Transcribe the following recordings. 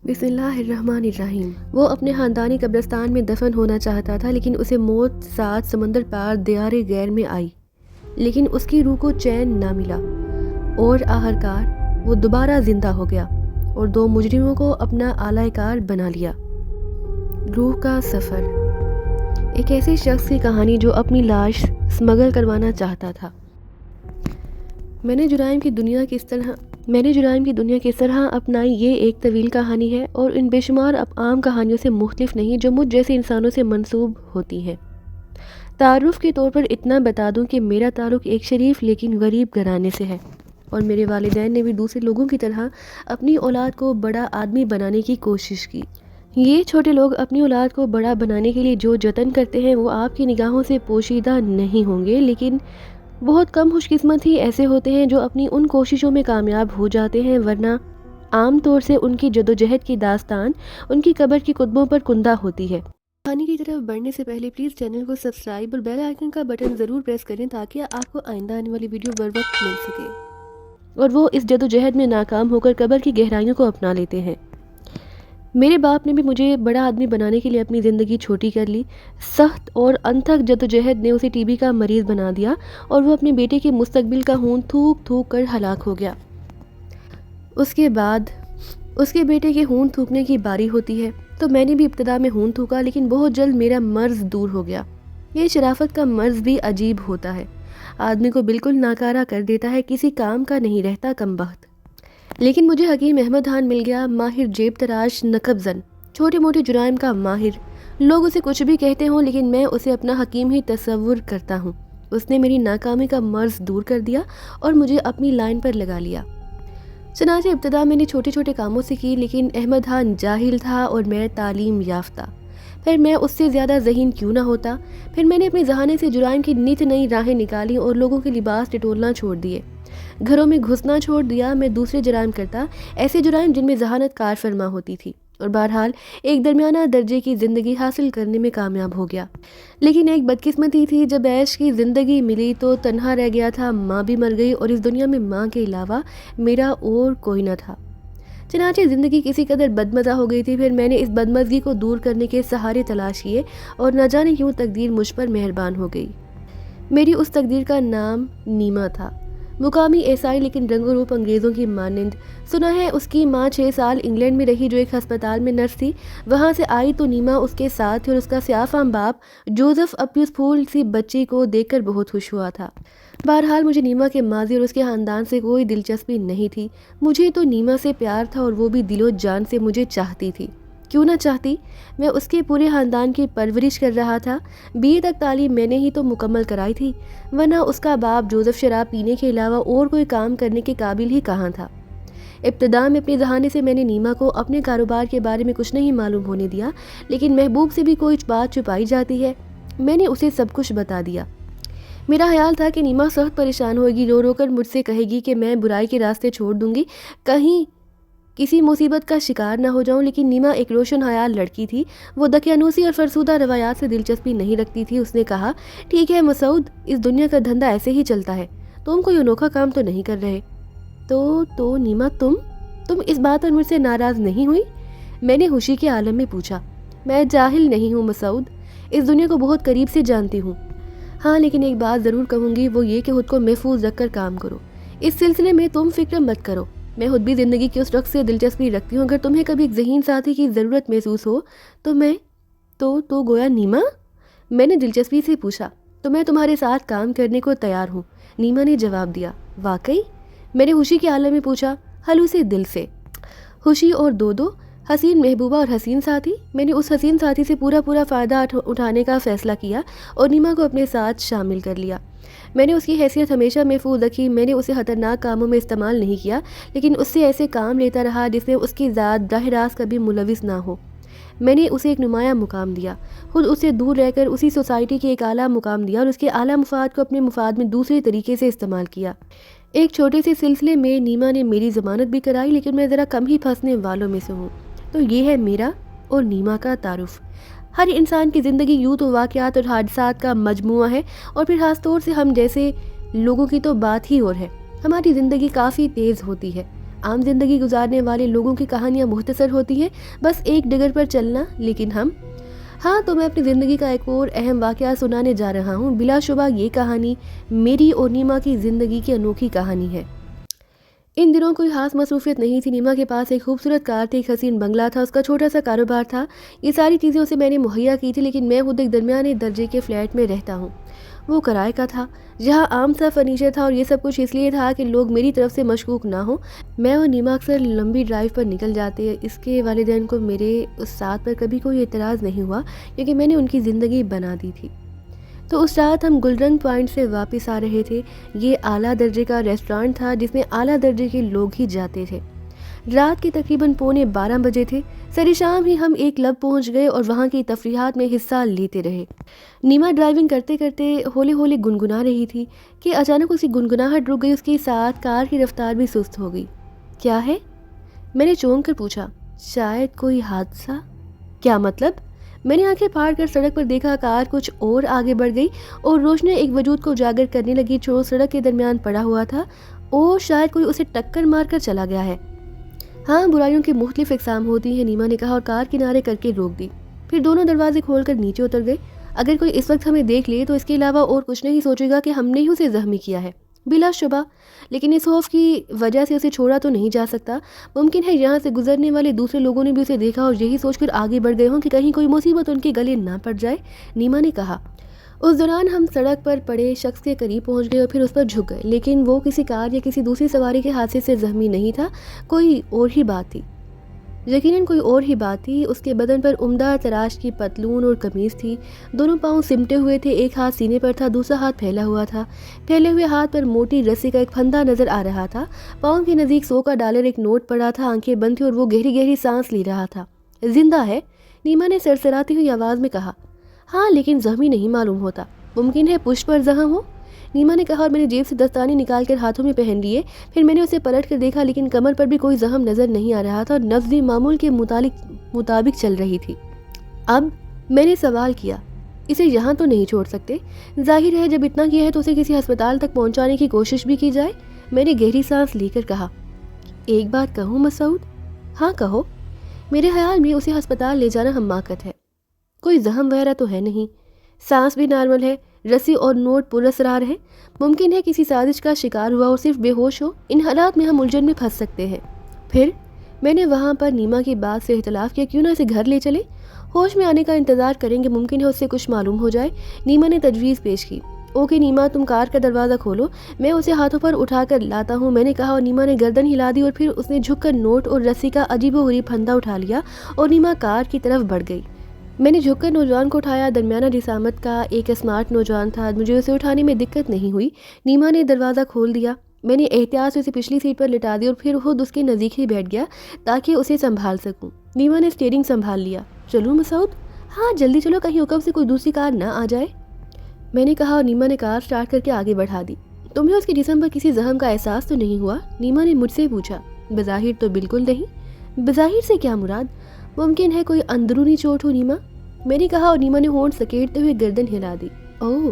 بسم اللہ الرحمن الرحیم۔ وہ اپنے خاندانی قبرستان میں دفن ہونا چاہتا تھا، لیکن اسے موت ساتھ سمندر پار دیار غیر میں آئی، لیکن اس کی روح کو چین نہ ملا اور آخرکار وہ دوبارہ زندہ ہو گیا اور 2 مجرموں کو اپنا اعلی کار بنا لیا۔ روح کا سفر، ایک ایسے شخص کی کہانی جو اپنی لاش سمگل کروانا چاہتا تھا۔ میں نے جرائم کی دنیا کس طرح اپنائی، یہ ایک طویل کہانی ہے اور ان بے شمار عام کہانیوں سے مختلف نہیں جو مجھ جیسے انسانوں سے منسوب ہوتی ہیں۔ تعارف کے طور پر اتنا بتا دوں کہ میرا تعلق ایک شریف لیکن غریب گھرانے سے ہے، اور میرے والدین نے بھی دوسرے لوگوں کی طرح اپنی اولاد کو بڑا آدمی بنانے کی کوشش کی۔ یہ چھوٹے لوگ اپنی اولاد کو بڑا بنانے کے لیے جو جتن کرتے ہیں وہ آپ کی نگاہوں سے پوشیدہ نہیں ہوں گے، لیکن بہت کم خوش قسمت ہی ایسے ہوتے ہیں جو اپنی ان کوششوں میں کامیاب ہو جاتے ہیں، ورنہ عام طور سے ان کی جدوجہد کی داستان ان کی قبر کی کتبوں پر کندہ ہوتی ہے۔ کہانی کی طرف بڑھنے سے پہلے پلیز چینل کو سبسکرائب اور بیل آئیکن کا بٹن ضرور پریس کریں تاکہ آپ کو آئندہ آنے والی ویڈیو بر وقت مل سکے اور وہ اس جدوجہد میں ناکام ہو کر قبر کی گہرائیوں کو اپنا لیتے ہیں۔ میرے باپ نے بھی مجھے بڑا آدمی بنانے کے لیے اپنی زندگی چھوٹی کر لی۔ سخت اور انتھک جدوجہد نے اسے ٹی بی کا مریض بنا دیا اور وہ اپنے بیٹے کے مستقبل کا خون تھوک تھوک کر ہلاک ہو گیا۔ اس کے بعد اس کے بیٹے کے خون تھوکنے کی باری ہوتی ہے، تو میں نے بھی ابتدا میں خون تھوکا، لیکن بہت جلد میرا مرض دور ہو گیا۔ یہ شرافت کا مرض بھی عجیب ہوتا ہے، آدمی کو بالکل ناکارہ کر دیتا ہے، کسی کام کا نہیں رہتا کم بخت۔ لیکن مجھے حکیم احمد خان مل گیا، ماہر جیب تراش، نقب زن، چھوٹے موٹے جرائم کا ماہر۔ لوگ اسے کچھ بھی کہتے ہوں لیکن میں اسے اپنا حکیم ہی تصور کرتا ہوں۔ اس نے میری ناکامی کا مرض دور کر دیا اور مجھے اپنی لائن پر لگا لیا۔ چنانچہ ابتدا میں نے چھوٹے چھوٹے کاموں سے کی، لیکن احمد خان جاہل تھا اور میں تعلیم یافتہ۔ پھر میں اس سے زیادہ ذہین کیوں نہ ہوتا؟ پھر میں نے اپنے ذہانے سے جرائم کی نت نئی راہیں نکالی اور لوگوں کے لباس ٹٹولنا چھوڑ دیے، گھروں میں گھسنا چھوڑ دیا۔ میں دوسرے جرائم کرتا، ایسے جرائم جن میں ذہانت کار فرما ہوتی تھی، اور بہرحال ایک درمیانہ درجے کی زندگی حاصل کرنے میں کامیاب ہو گیا۔ لیکن ایک بدقسمتی تھی، جب عیش کی زندگی ملی تو تنہا رہ گیا تھا۔ ماں بھی مر گئی اور اس دنیا میں ماں کے علاوہ میرا اور کوئی نہ تھا۔ چنانچہ زندگی کسی قدر بدمزہ ہو گئی تھی۔ پھر میں نے اس بدمزگی کو دور کرنے کے سہارے تلاش کیے اور نہ جانے کیوں تقدیر مجھ پر مہربان ہو گئی۔ میری اس تقدیر کا نام نیما تھا، مقامی عیسائی لیکن رنگ و روپ انگریزوں کی مانند۔ سنا ہے اس کی ماں 6 سال انگلینڈ میں رہی جو ایک ہسپتال میں نرس تھی، وہاں سے آئی تو نیما اس کے ساتھ تھی، اور اس کا سیاہ فام باپ جوزف اپنی اس پھول سی بچی کو دیکھ کر بہت خوش ہوا تھا۔ بہرحال مجھے نیما کے ماضی اور اس کے خاندان سے کوئی دلچسپی نہیں تھی، مجھے تو نیما سے پیار تھا اور وہ بھی دل و جان سے مجھے چاہتی تھی۔ کیوں نہ چاہتی، میں اس کے پورے خاندان کی پرورش کر رہا تھا۔ BA تک تعلیم میں نے ہی تو مکمل کرائی تھی، ورنہ اس کا باپ جوزف شراب پینے کے علاوہ اور کوئی کام کرنے کے قابل ہی کہاں تھا۔ ابتدا میں اپنے ذہانے سے میں نے نیما کو اپنے کاروبار کے بارے میں کچھ نہیں معلوم ہونے دیا، لیکن محبوب سے بھی کوئی بات چھپائی جاتی ہے، میں نے اسے سب کچھ بتا دیا۔ میرا خیال تھا کہ نیما سخت پریشان ہوئے گی، رو رو کر مجھ سے کہے گی کہ میں برائی کے راستے چھوڑ دوں گی، کہیں کسی مصیبت کا شکار نہ ہو جاؤں۔ لیکن نیما ایک روشن خیال لڑکی تھی، وہ دقیانوسی اور فرسودہ روایات سے دلچسپی نہیں رکھتی تھی۔ اس نے کہا، ٹھیک ہے مسعود، اس دنیا کا دھندا ایسے ہی چلتا ہے، تم کوئی انوکھا کام تو نہیں کر رہے؟ تو نیما تم اس بات پر مجھ سے ناراض نہیں ہوئی؟ میں نے خوشی کے عالم میں پوچھا۔ میں جاہل نہیں ہوں مسعود، اس دنیا کو بہت قریب سے جانتی ہوں۔ ہاں، لیکن ایک بات ضرور کہوں گی، وہ یہ کہ خود کو محفوظ رکھ کر کام کرو۔ اس سلسلے میں تم فکر مت کرو، میں خود بھی زندگی کی اس رقص سے دلچسپی رکھتی ہوں۔ اگر تمہیں کبھی ایک ذہین ساتھی کی ضرورت محسوس ہو تو میں تو گویا نیما؟ میں نے دلچسپی سے پوچھا۔ تو میں تمہارے ساتھ کام کرنے کو تیار ہوں، نیما نے جواب دیا۔ واقعی؟ میں نے خوشی کے عالم میں پوچھا، خلوص دل سے۔ خوشی اور دو حسین محبوبہ اور حسین ساتھی؟ میں نے اس حسین ساتھی سے پورا فائدہ اٹھانے کا فیصلہ کیا اور نیما کو اپنے ساتھ شامل کر لیا۔ میں نے اس کی حیثیت ہمیشہ محفوظ رکھی، میں نے اسے خطرناک کاموں میں استعمال نہیں کیا، لیکن اس سے ایسے کام لیتا رہا جس میں اس کی ذات براہ راست کبھی ملوث نہ ہو۔ میں نے اسے ایک نمایاں مقام دیا، خود اس سے دور رہ کر اسی سوسائٹی کے ایک اعلیٰ مقام دیا اور اس کے اعلیٰ مفاد کو اپنے مفاد میں دوسرے طریقے سے استعمال کیا۔ ایک چھوٹے سے سلسلے میں نیما نے میری ضمانت بھی کرائی، لیکن میں ذرا کم ہی پھنسنے والوں میں سے ہوں۔ تو یہ ہے میرا اور نیما کا تعارف۔ ہر انسان کی زندگی یوں تو واقعات اور حادثات کا مجموعہ ہے، اور پھر خاص طور سے ہم جیسے لوگوں کی تو بات ہی اور ہے۔ ہماری زندگی کافی تیز ہوتی ہے، عام زندگی گزارنے والے لوگوں کی کہانیاں مختصر ہوتی ہیں، بس ایک ڈگر پر چلنا، لیکن ہم... ہاں، تو میں اپنی زندگی کا ایک اور اہم واقعہ سنانے جا رہا ہوں۔ بلا شبہ یہ کہانی میری اور نیما کی زندگی کی انوکھی کہانی ہے۔ ان دنوں کوئی خاص مصروفیت نہیں تھی۔ نیما کے پاس ایک خوبصورت کار تھی، ایک حسین بنگلہ تھا، اس کا چھوٹا سا کاروبار تھا۔ یہ ساری چیزیں اسے میں نے مہیا کی تھی، لیکن میں خود ایک درمیانے درجے کے فلیٹ میں رہتا ہوں۔ وہ کرائے کا تھا، جہاں عام سا فرنیچر تھا، اور یہ سب کچھ اس لیے تھا کہ لوگ میری طرف سے مشکوک نہ ہوں۔ میں اور نیما اکثر لمبی ڈرائیو پر نکل جاتے۔ اس کے والدین کو میرے اس ساتھ پر کبھی کوئی اعتراض نہیں ہوا، کیونکہ میں نے ان کی زندگی بنا دی تھی۔ تو اس رات ہم گلرنگ پوائنٹ سے واپس آ رہے تھے۔ یہ اعلیٰ درجے کا ریسٹورانٹ تھا جس میں اعلیٰ درجے کے لوگ ہی جاتے تھے۔ رات کے تقریباً 11:15 بجے تھے۔ سر شام ہی ہم ایک کلب پہنچ گئے اور وہاں کی تفریحات میں حصہ لیتے رہے۔ نیما ڈرائیونگ کرتے کرتے ہولے ہولے گنگنا رہی تھی کہ اچانک اس کی گنگناہٹ رک گئی، اس کے ساتھ کار کی رفتار بھی سست ہو گئی۔ کیا ہے؟ میں نے چونک کر پوچھا۔ شاید کوئی حادثہ؟ کیا مطلب؟ میں نے آنکھیں پھاڑ کر سڑک پر دیکھا، کار کچھ اور آگے بڑھ گئی اور روشنی ایک وجود کو اجاگر کرنے لگی جو سڑک کے درمیان پڑا ہوا تھا، اور شاید کوئی اسے ٹکر مار کر چلا گیا ہے۔ ہاں، برائیوں کی مختلف اقسام ہوتی ہیں، نیما نے کہا اور کار کنارے کر کے روک دی۔ پھر دونوں دروازے کھول کر نیچے اتر گئے۔ اگر کوئی اس وقت ہمیں دیکھ لے تو اس کے علاوہ اور کچھ نہیں سوچے گا کہ ہم نے ہی اسے زخمی کیا ہے، بلا شبہ، لیکن اس خوف کی وجہ سے اسے چھوڑا تو نہیں جا سکتا۔ ممکن ہے یہاں سے گزرنے والے دوسرے لوگوں نے بھی اسے دیکھا اور یہی سوچ کر آگے بڑھ گئے ہوں کہ کہیں کوئی مصیبت ان کے گلے نہ پڑ جائے، نیما نے کہا۔ اس دوران ہم سڑک پر پڑے شخص کے قریب پہنچ گئے اور پھر اس پر جھک گئے، لیکن وہ کسی کار یا کسی دوسری سواری کے حادثے سے زخمی نہیں تھا، کوئی اور ہی بات تھی، یقیناً کوئی اور ہی بات تھی۔ اس کے بدن پر عمدہ تراش کی پتلون اور قمیض تھی، دونوں پاؤں سمٹے ہوئے تھے، ایک ہاتھ سینے پر تھا، دوسرا ہاتھ پھیلا ہوا تھا۔ پھیلے ہوئے ہاتھ پر موٹی رسی کا ایک پھندا نظر آ رہا تھا، پاؤں کے نزدیک $100 ایک نوٹ پڑا تھا، آنکھیں بند تھی اور وہ گہری گہری سانس لے رہا تھا۔ زندہ ہے، نیما نے سرسراتی ہوئی آواز میں کہا۔ ہاں، لیکن زخمی نہیں معلوم ہوتا، ممکن ہے پشت پر زخم ہو، نیما نے کہا اور میں نے جیب سے دستانے نکال کر ہاتھوں میں پہن لیے۔ پھر میں نے اسے پلٹ کر دیکھا، لیکن کمر پر بھی کوئی زخم نظر نہیں آ رہا تھا اور نبض بھی معمول کے مطابق چل رہی تھی۔ اب میں نے سوال کیا، اسے یہاں تو نہیں چھوڑ سکتے؟ ظاہر ہے جب اتنا کیا ہے تو اسے کسی ہسپتال تک پہنچانے کی کوشش بھی کی جائے، میں نے گہری سانس لے کر کہا۔ ایک بات کہوں مسعود؟ ہاں کہو۔ میرے خیال میں اسے ہسپتال لے جانا حماقت ہے، کوئی زخم وغیرہ تو ہے نہیں، سانس بھی نارمل ہے، رسی اور نوٹ پراسرار ہے، ممکن ہے کسی سازش کا شکار ہوا اور صرف بے ہوش ہو۔ ان حالات میں ہم الجھن میں پھنس سکتے ہیں۔ پھر میں نے وہاں پر نیما کی بات سے اختلاف کیا، کیوں نہ اسے گھر لے چلے، ہوش میں آنے کا انتظار کریں گے، ممکن ہے اس سے کچھ معلوم ہو جائے، نیما نے تجویز پیش کی۔ اوکے نیما، تم کار کا دروازہ کھولو، میں اسے ہاتھوں پر اٹھا کر لاتا ہوں، میں نے کہا، اور نیما نے گردن ہلا دی اور پھر اس نے جھک کر نوٹ اور رسی کا عجیب و غریب پھندا اٹھا لیا اور نیما کار کی طرف بڑھ گئی۔ میں نے جھک کر نوجوان کو اٹھایا، درمیانہ جسامت کا ایک اسمارٹ نوجوان تھا، مجھے اسے اٹھانے میں دقت نہیں ہوئی۔ نیما نے دروازہ کھول دیا، میں نے احتیاط سے اسے پچھلی سیٹ پر لٹا دیا اور پھر خود اس کے نزدیک ہی بیٹھ گیا تاکہ اسے سنبھال سکوں۔ نیما نے اسٹیئرنگ سنبھال لیا۔ چلو مسعود؟ ہاں جلدی چلو، کہیں حکم سے کوئی دوسری کار نہ آ جائے، میں نے کہا اور نیما نے کار سٹارٹ کر کے آگے بڑھا دی۔ تمہیں اس کے جسم پر کسی زخم کا احساس تو نہیں ہوا؟ نیما نے مجھ سے پوچھا۔ بظاہر تو بالکل نہیں۔ بظاہر سے کیا مراد؟ ممکن ہے کوئی اندرونی چوٹ ہو نیما، میں نے کہا اور نیما نے ہونٹ سکیڑتے ہوئے گردن ہلا دی۔ اوہ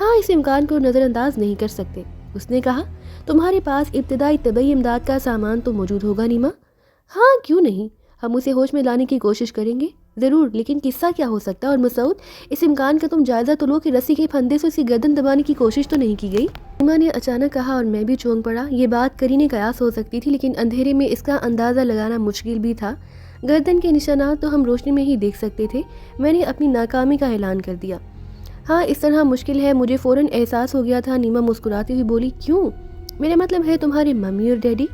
ہاں، اس امکان کو نظر انداز نہیں کر سکتے، اس نے کہا۔ تمہارے پاس ابتدائی طبی امداد کا سامان تو موجود ہوگا نیما؟ ہاں کیوں نہیں، ہم اسے ہوش میں لانے کی کوشش کریں گے ضرور، لیکن قصہ کیا ہو سکتا ہے؟ اور مسعود، اس امکان کا تم جائزہ تو لو کہ رسی کے پھندے سے اسی گردن دبانے کی کوشش تو نہیں کی گئی، نیما نے اچانک کہا اور میں بھی چونک پڑا۔ یہ بات قرین قیاس ہو سکتی تھی، لیکن اندھیرے میں اس کا اندازہ لگانا مشکل بھی تھا۔ گردن کے نشانات تو ہم روشنی میں ہی دیکھ سکتے تھے۔ میں نے اپنی ناکامی کا اعلان کر دیا۔ ہاں اس طرح مشکل ہے، مجھے فوراً احساس ہو گیا تھا، نیما مسکراتی ہوئی بولی۔ کیوں؟ میرا مطلب ہے تمہارے ممی اور ڈیڈی۔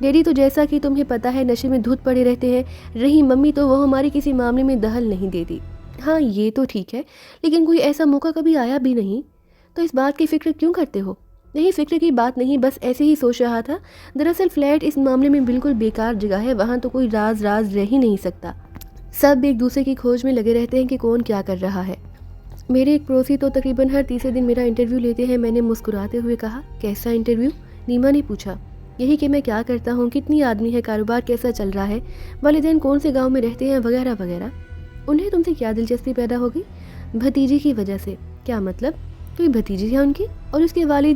ڈیڈی تو جیسا کہ تمہیں پتہ ہے نشے میں دھت پڑے رہتے ہیں، رہی ممی تو وہ ہماری کسی معاملے میں دخل نہیں دیتی۔ ہاں یہ تو ٹھیک ہے، لیکن کوئی ایسا موقع کبھی آیا بھی نہیں، تو اس بات کی فکر کیوں کرتے ہو؟ نہیں، فکر کی بات نہیں، بس ایسے ہی سوچ رہا تھا۔ دراصل فلیٹ اس معاملے میں بالکل بیکار جگہ ہے، وہاں تو کوئی راز رہ ہی نہیں سکتا، سب ایک دوسرے کی کھوج میں لگے رہتے ہیں کہ کون کیا کر رہا ہے۔ میرے ایک پڑوسی تو تقریباً ہر تیسرے دن میرا انٹرویو لیتے ہیں، میں نے مسکراتے ہوئے کہا۔ کیسا انٹرویو؟ نیما نے پوچھا۔ یہی کہ میں کیا کرتا ہوں، کتنی آدمی ہے، کاروبار کیسا چل رہا ہے، والدین کون سے گاؤں میں رہتے ہیں، وغیرہ وغیرہ۔ انہیں تم سے کیا دلچسپی پیدا ہوگی؟ بھتیجی کی وجہ سے۔ کیا مطلب؟ کوئی بھتیجی ہے ان کی؟ اور اس کے والد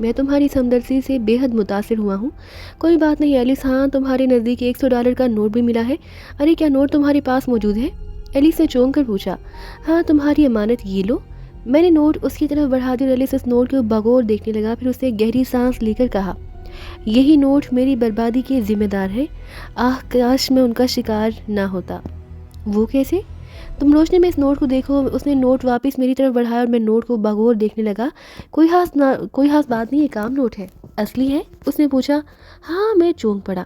میں تمہاری ہمدردی سے بے حد متاثر ہوا ہوں۔ کوئی بات نہیں ایلس، ہاں تمہارے نزدیک $100 کا نوٹ بھی ملا ہے۔ ارے کیا نوٹ تمہارے پاس موجود ہے؟ ایلس نے چونک کر پوچھا۔ ہاں تمہاری امانت، یہ لو۔ میں نے نوٹ اس کی طرف بڑھا دی اور ایلس اس نوٹ کو بغور دیکھنے لگا، پھر اس نے گہری سانس لے کر کہا، یہی نوٹ میری بربادی کے ذمہ دار ہے۔ آہ کاش میں ان کا شکار نہ ہوتا۔ وہ کیسے؟ تم روشنی میں اس نوٹ کو دیکھو۔ اس نے نوٹ واپس میری طرف بڑھایا اور میں نوٹ کو بغور دیکھنے لگا۔ کوئی خاص بات نہیں، یہ کام نوٹ ہے۔ اصلی ہے؟ اس نے پوچھا۔ ہاں، میں چونک پڑا۔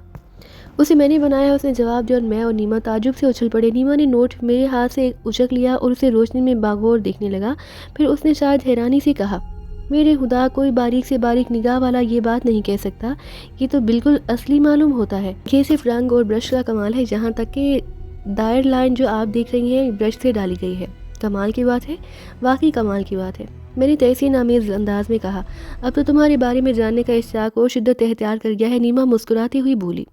اسے میں نے بنایا، اس نے جواب دیا، اور میں اور نیما تعجب سے اچھل پڑے۔ نیما نے نوٹ میرے ہاتھ سے اچک لیا اور اسے روشنی میں بغور دیکھنے لگا، پھر اس نے شاید حیرانی سے کہا، میرے خدا، کوئی باریک سے باریک نگاہ والا یہ بات نہیں کہہ سکتا، یہ تو بالکل اصلی معلوم ہوتا ہے۔ یہ صرف رنگ اور برش کا کمال ہے، جہاں تک کہ دائر لائن جو آپ دیکھ رہی ہیں برش سے ڈالی گئی ہے۔ کمال کی بات ہے، واقعی کمال کی بات ہے، میں نے تحسین آمیز انداز میں کہا۔ اب تو تمہارے بارے میں جاننے کا اشتیاق اور شدت اختیار کر گیا ہے، نیما مسکراتی ہوئی بولی۔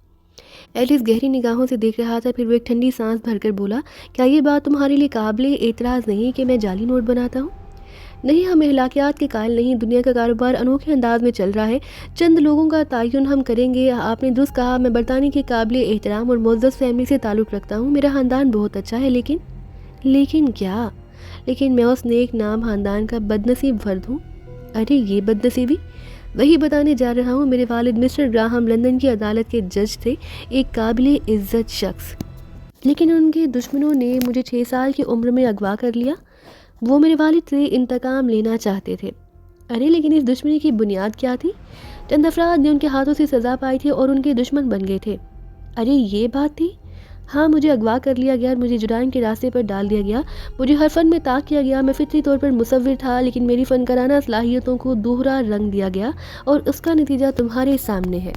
ایلس گہری نگاہوں سے دیکھ رہا تھا، پھر وہ ایک ٹھنڈی سانس بھر کر بولا، کیا یہ بات تمہارے لیے قابل اعتراض نہیں کہ میں جعلی نوٹ بناتا ہوں؟ نہیں، ہم اخلاقیات کے قائل نہیں، دنیا کا کاروبار انوکھے انداز میں چل رہا ہے، چند لوگوں کا تعین ہم کریں گے۔ آپ نے درست کہا، میں برطانیہ کی قابل احترام اور معزز فیملی سے تعلق رکھتا ہوں، میرا خاندان بہت اچھا ہے، لیکن کیا؟ لیکن میں اس نیک نام خاندان کا بدنصیب فرد ہوں۔ ارے یہ بدنصیبی؟ وہی بتانے جا رہا ہوں، میرے والد مسٹر گراہم لندن کی عدالت کے جج تھے، ایک قابل عزت شخص، لیکن ان کے دشمنوں نے مجھے 6 سال کی عمر میں اغوا کر لیا۔ وہ میرے والد سے انتقام لینا چاہتے تھے۔ ارے لیکن اس دشمنی کی بنیاد کیا تھی؟ چند افراد نے ان کے ہاتھوں سے سزا پائی تھی اور ان کے دشمن بن گئے تھے۔ ارے یہ بات تھی؟ ہاں، مجھے اغوا کر لیا گیا اور مجھے جرائم کے راستے پر ڈال دیا گیا، مجھے ہر فن میں طاق کیا گیا، میں فطری طور پر مصور تھا، لیکن میری فنکارانہ صلاحیتوں کو دوہرا رنگ دیا گیا اور اس کا نتیجہ تمہارے سامنے ہے۔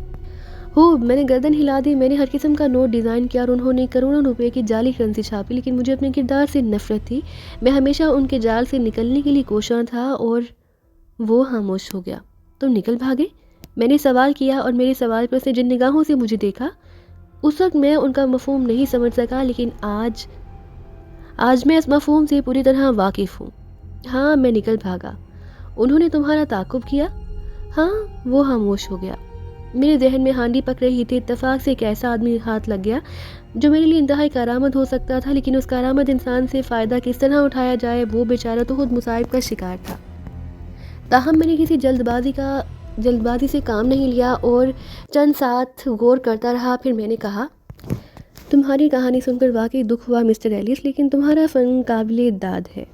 میں نے گردن ہلا دی، میں نے ہر قسم کا نوٹ ڈیزائن کیا اور انہوں نے کروڑوں روپے کی جعلی کرنسی چھاپی، لیکن مجھے اپنے کردار سے نفرت تھی، میں ہمیشہ ان کے جال سے نکلنے کے لیے کوشاں تھا۔ اور وہ خاموش ہو گیا۔ تم نکل بھاگے؟ میں نے سوال کیا، اور میرے سوال پر اس نے جن نگاہوں سے مجھے دیکھا، اس وقت میں ان کا مفہوم نہیں سمجھ سکا، لیکن آج میں اس مفہوم سے پوری طرح واقف ہوں۔ ہاں، میں نکل بھاگا۔ انہوں نے تمہارا تعاقب کیا؟ ہاں۔ وہ خاموش ہو گیا۔ میرے ذہن میں ہانڈی پک رہی تھی، اتفاق سے ایک ایسا آدمی ہاتھ لگ گیا جو میرے لیے انتہائی کارآمد ہو سکتا تھا، لیکن اس کارآمد انسان سے فائدہ کس طرح اٹھایا جائے، وہ بیچارہ تو خود مصائب کا شکار تھا۔ تاہم میں نے کسی جلد بازی سے کام نہیں لیا اور چند ساتھ غور کرتا رہا، پھر میں نے کہا، تمہاری کہانی سن کر واقعی دکھ ہوا مسٹر ایلس، لیکن تمہارا فن قابل داد ہے۔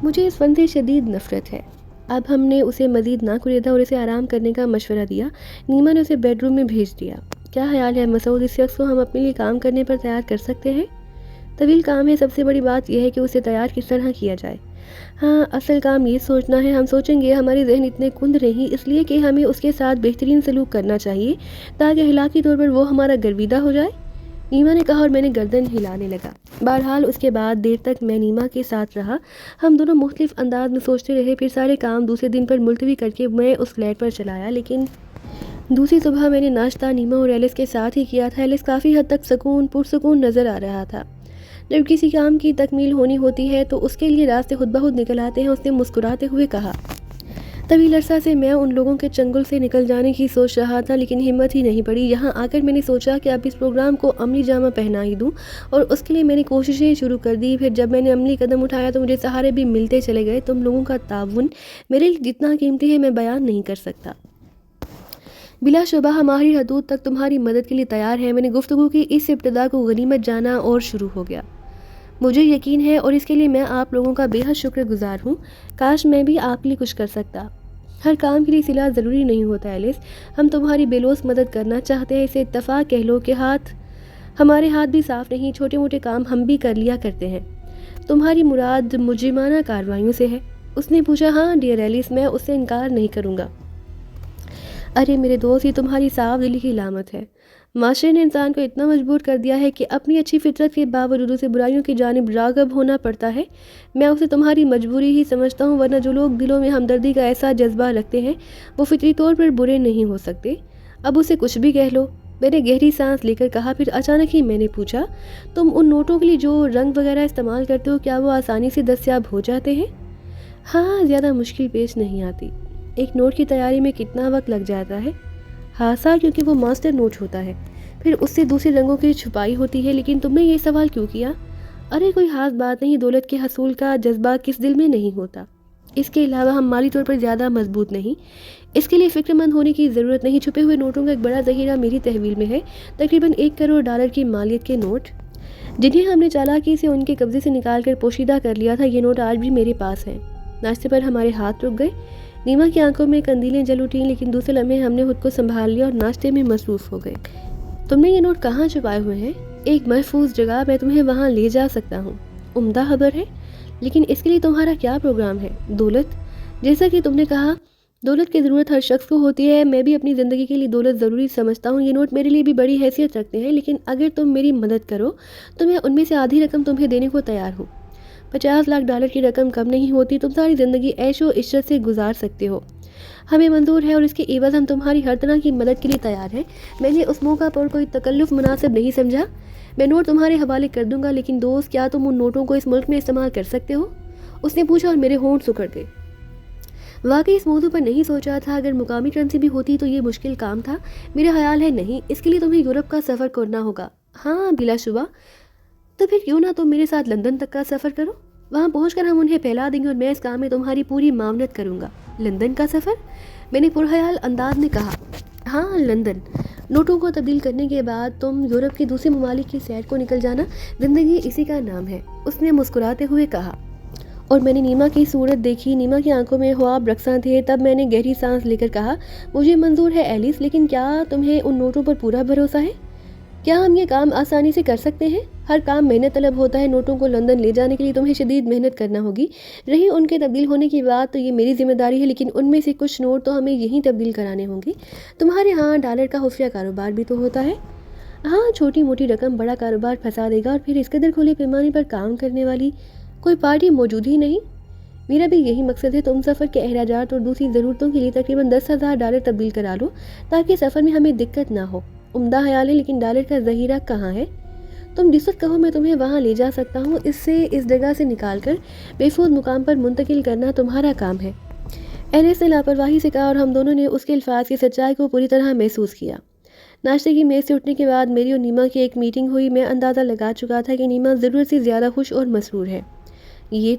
مجھے اس فن سے شدید نفرت ہے۔ اب ہم نے اسے مزید نہ کریدا اور اسے آرام کرنے کا مشورہ دیا۔ نیما نے اسے بیڈ روم میں بھیج دیا۔ کیا خیال ہے مسعود، اس شخص کو ہم اپنے لیے کام کرنے پر تیار کر سکتے ہیں؟ طویل کام ہے، سب سے بڑی بات یہ ہے کہ اسے تیار کس طرح کیا جائے۔ ہاں، اصل کام یہ سوچنا ہے، ہم سوچیں گے، ہمارے ذہن اتنے کند نہیں، اس لیے کہ ہمیں اس کے ساتھ بہترین سلوک کرنا چاہیے تاکہ اخلاقی طور پر وہ ہمارا گرویدہ ہو جائے، نیما نے کہا، اور میں نے گردن ہلانے لگا۔ بہرحال اس کے بعد دیر تک میں نیما کے ساتھ رہا، ہم دونوں مختلف انداز میں سوچتے رہے، پھر سارے کام دوسرے دن پر ملتوی کر کے میں اس فلیٹ پر چلا آیا، لیکن دوسری صبح میں نے ناشتہ نیما اور ایلس کے ساتھ ہی کیا تھا۔ ایلس کافی حد تک پرسکون نظر آ رہا تھا۔ جب کسی کام کی تکمیل ہونی ہوتی ہے تو اس کے لیے راستے خود بخود نکل آتے ہیں، اس نے مسکراتے ہوئے کہا۔ طویل عرصہ سے میں ان لوگوں کے چنگل سے نکل جانے کی سوچ رہا تھا، لیکن ہمت ہی نہیں پڑی۔ یہاں آ کر میں نے سوچا کہ اب اس پروگرام کو عملی جامہ پہنا ہی دوں، اور اس کے لیے میں نے کوششیں شروع کر دی۔ پھر جب میں نے عملی قدم اٹھایا تو مجھے سہارے بھی ملتے چلے گئے۔ تم لوگوں کا تعاون میرے لیے جتنا قیمتی ہے میں بیان نہیں کر سکتا۔ بلا شبہ ہم آخری حدود تک تمہاری مدد کے لیے تیار ہیں۔ میں نے گفتگو کی اس ابتدا کو غنیمت جانا اور شروع ہو گیا۔ مجھے یقین ہے اور اس کے لیے میں آپ لوگوں کا بے حد شکر گزار ہوں، کاش میں بھی آپ کے لیے کچھ کر سکتا۔ ہر کام کے لیے صلاح ضروری نہیں ہوتا ایلس، ہم تمہاری بے لوث مدد کرنا چاہتے ہیں، اسے اتفاق کہہ لو کہ ہمارے ہاتھ بھی صاف نہیں، چھوٹے موٹے کام ہم بھی کر لیا کرتے ہیں۔ تمہاری مراد مجرمانہ کارروائیوں سے ہے؟ اس نے پوچھا۔ ہاں ڈیئر ایلس، میں اس سے انکار نہیں کروں گا۔ ارے میرے دوست، یہ تمہاری صاف دلی کی علامت ہے۔ معاشرے نے انسان کو اتنا مجبور کر دیا ہے کہ اپنی اچھی فطرت کے باوجود اسے برائیوں کی جانب راغب ہونا پڑتا ہے۔ میں اسے تمہاری مجبوری ہی سمجھتا ہوں، ورنہ جو لوگ دلوں میں ہمدردی کا ایسا جذبہ رکھتے ہیں وہ فطری طور پر برے نہیں ہو سکتے۔ اب اسے کچھ بھی کہہ لو، میں نے گہری سانس لے کر کہا۔ پھر اچانک ہی میں نے پوچھا، تم ان نوٹوں کے لیے جو رنگ وغیرہ استعمال کرتے ہو، کیا وہ آسانی سے دستیاب ہو جاتے ہیں؟ ہاں، زیادہ مشکل پیش نہیں آتی۔ ایک نوٹ کی تیاری میں کتنا وقت لگ جاتا ہے؟ ہاسا کیونکہ وہ ماسٹر نوٹ ہوتا ہے، پھر اس سے دوسرے رنگوں کی چھپائی ہوتی ہے۔ لیکن تم نے یہ سوال کیوں کیا؟ ارے کوئی خاص بات نہیں، دولت کے حصول کا جذبہ کس دل میں نہیں ہوتا؟ اس کے علاوہ ہم مالی طور پر زیادہ مضبوط نہیں، اس کے لیے فکر مند ہونے کی ضرورت نہیں۔ چھپے ہوئے نوٹوں کا ایک بڑا ذخیرہ میری تحویل میں ہے، تقریباً 1 کروڑ ڈالر کی مالیت کے نوٹ، جنہیں ہم نے چالاکی سے ان کے قبضے سے نکال کر پوشیدہ کر لیا تھا۔ یہ نوٹ آج بھی میرے پاس ہیں۔ ناشتے پر ہمارے ہاتھ رک گئے، نیما کی آنکھوں میں قندیلیں جل اٹھیں، لیکن دوسرے لمحے ہم نے خود کو سنبھال لیا اور ناشتے میں مصروف ہو گئے۔ تم نے یہ نوٹ کہاں چھپائے ہوئے ہیں؟ ایک محفوظ جگہ، میں تمہیں وہاں لے جا سکتا ہوں۔ عمدہ خبر ہے، لیکن اس کے لیے تمہارا کیا پروگرام ہے؟ دولت، جیسا کہ تم نے کہا، دولت کی ضرورت ہر شخص کو ہوتی ہے، میں بھی اپنی زندگی کے لیے دولت ضروری سمجھتا ہوں۔ یہ نوٹ میرے لیے بھی بڑی حیثیت رکھتے ہیں، لیکن اگر تم میری مدد کرو تو میں ان میں سے آدھی رقم تمہیں دینے کو تیار ہوں۔ 50 لاکھ ڈالر کی رقم کم نہیں ہوتی، تم ساری زندگی عیش و عشرت سے گزار سکتے ہو۔ ہمیں منظور ہے، اور اس کے عوض ہم تمہاری ہر طرح کی مدد کے لیے تیار ہیں۔ میں نے اس موقع پر کوئی تکلف مناسب نہیں سمجھا۔ میں نوٹ تمہارے حوالے کر دوں گا، لیکن دوست، کیا تم ان نوٹوں کو اس ملک میں استعمال کر سکتے ہو؟ اس نے پوچھا اور میرے ہونٹ سکڑ گئے۔ واقعی اس موضوع پر نہیں سوچا تھا، اگر مقامی کرنسی بھی ہوتی تو یہ مشکل کام تھا۔ میرا خیال ہے نہیں، اس کے لیے تمہیں یورپ کا سفر کرنا ہوگا۔ ہاں بلا شبہ، تو پھر کیوں نہ تم میرے ساتھ لندن تک کا سفر کرو؟ وہاں پہنچ کر ہم انہیں پھیلا دیں گے اور میں اس کام میں تمہاری پوری معاونت کروں گا۔ لندن کا سفر؟ میں نے پرخیال انداز میں کہا۔ ہاں لندن۔ نوٹوں کو تبدیل کرنے کے بعد تم یورپ کے دوسرے ممالک کی سیر کو نکل جانا، زندگی اسی کا نام ہے، اس نے مسکراتے ہوئے کہا۔ اور میں نے نیما کی صورت دیکھی، نیما کی آنکھوں میں خواب رقصاں تھے۔ تب میں نے گہری سانس لے کر کہا، مجھے منظور ہے ایلس، لیکن کیا تمہیں ان نوٹوں پر پورا بھروسہ ہے؟ کیا ہم یہ کام آسانی سے کر سکتے ہیں؟ ہر کام محنت طلب ہوتا ہے۔ نوٹوں کو لندن لے جانے کے لیے تمہیں شدید محنت کرنا ہوگی۔ رہی ان کے تبدیل ہونے کی بات، تو یہ میری ذمہ داری ہے، لیکن ان میں سے کچھ نوٹ تو ہمیں یہیں تبدیل کرانے ہوں گے۔ تمہارے ہاں ڈالر کا خفیہ کاروبار بھی تو ہوتا ہے۔ ہاں، چھوٹی موٹی رقم بڑا کاروبار پھنسا دے گا، اور پھر اس قدر کھلے پیمانے پر کام کرنے والی کوئی پارٹی موجود ہی نہیں۔ میرا بھی یہی مقصد ہے، تم سفر کے اخراجات اور دوسری ضرورتوں کے لیے تقریباً 10,000 ڈالر تبدیل کرا لو، تاکہ سفر میں ہمیں دقت نہ ہو۔ عمدہ خیال ہے، لیکن ڈالر کا ذخیرہ کہاں ہے؟ تم جس وقت کہو میں تمہیں وہاں لے جا سکتا ہوں۔ اس جگہ سے نکال کر محفوظ مقام پر منتقل کرنا تمہارا کام ہے، ایلس نے لاپرواہی سے کہا، اور ہم دونوں نے اس کے الفاظ کی سچائی کو پوری طرح محسوس کیا۔ ناشتے کی میز سے اٹھنے کے بعد میری اور نیما کی ایک میٹنگ ہوئی۔ میں اندازہ لگا چکا تھا کہ نیما ضرورت سے زیادہ خوش اور مسرور ہے۔ یہ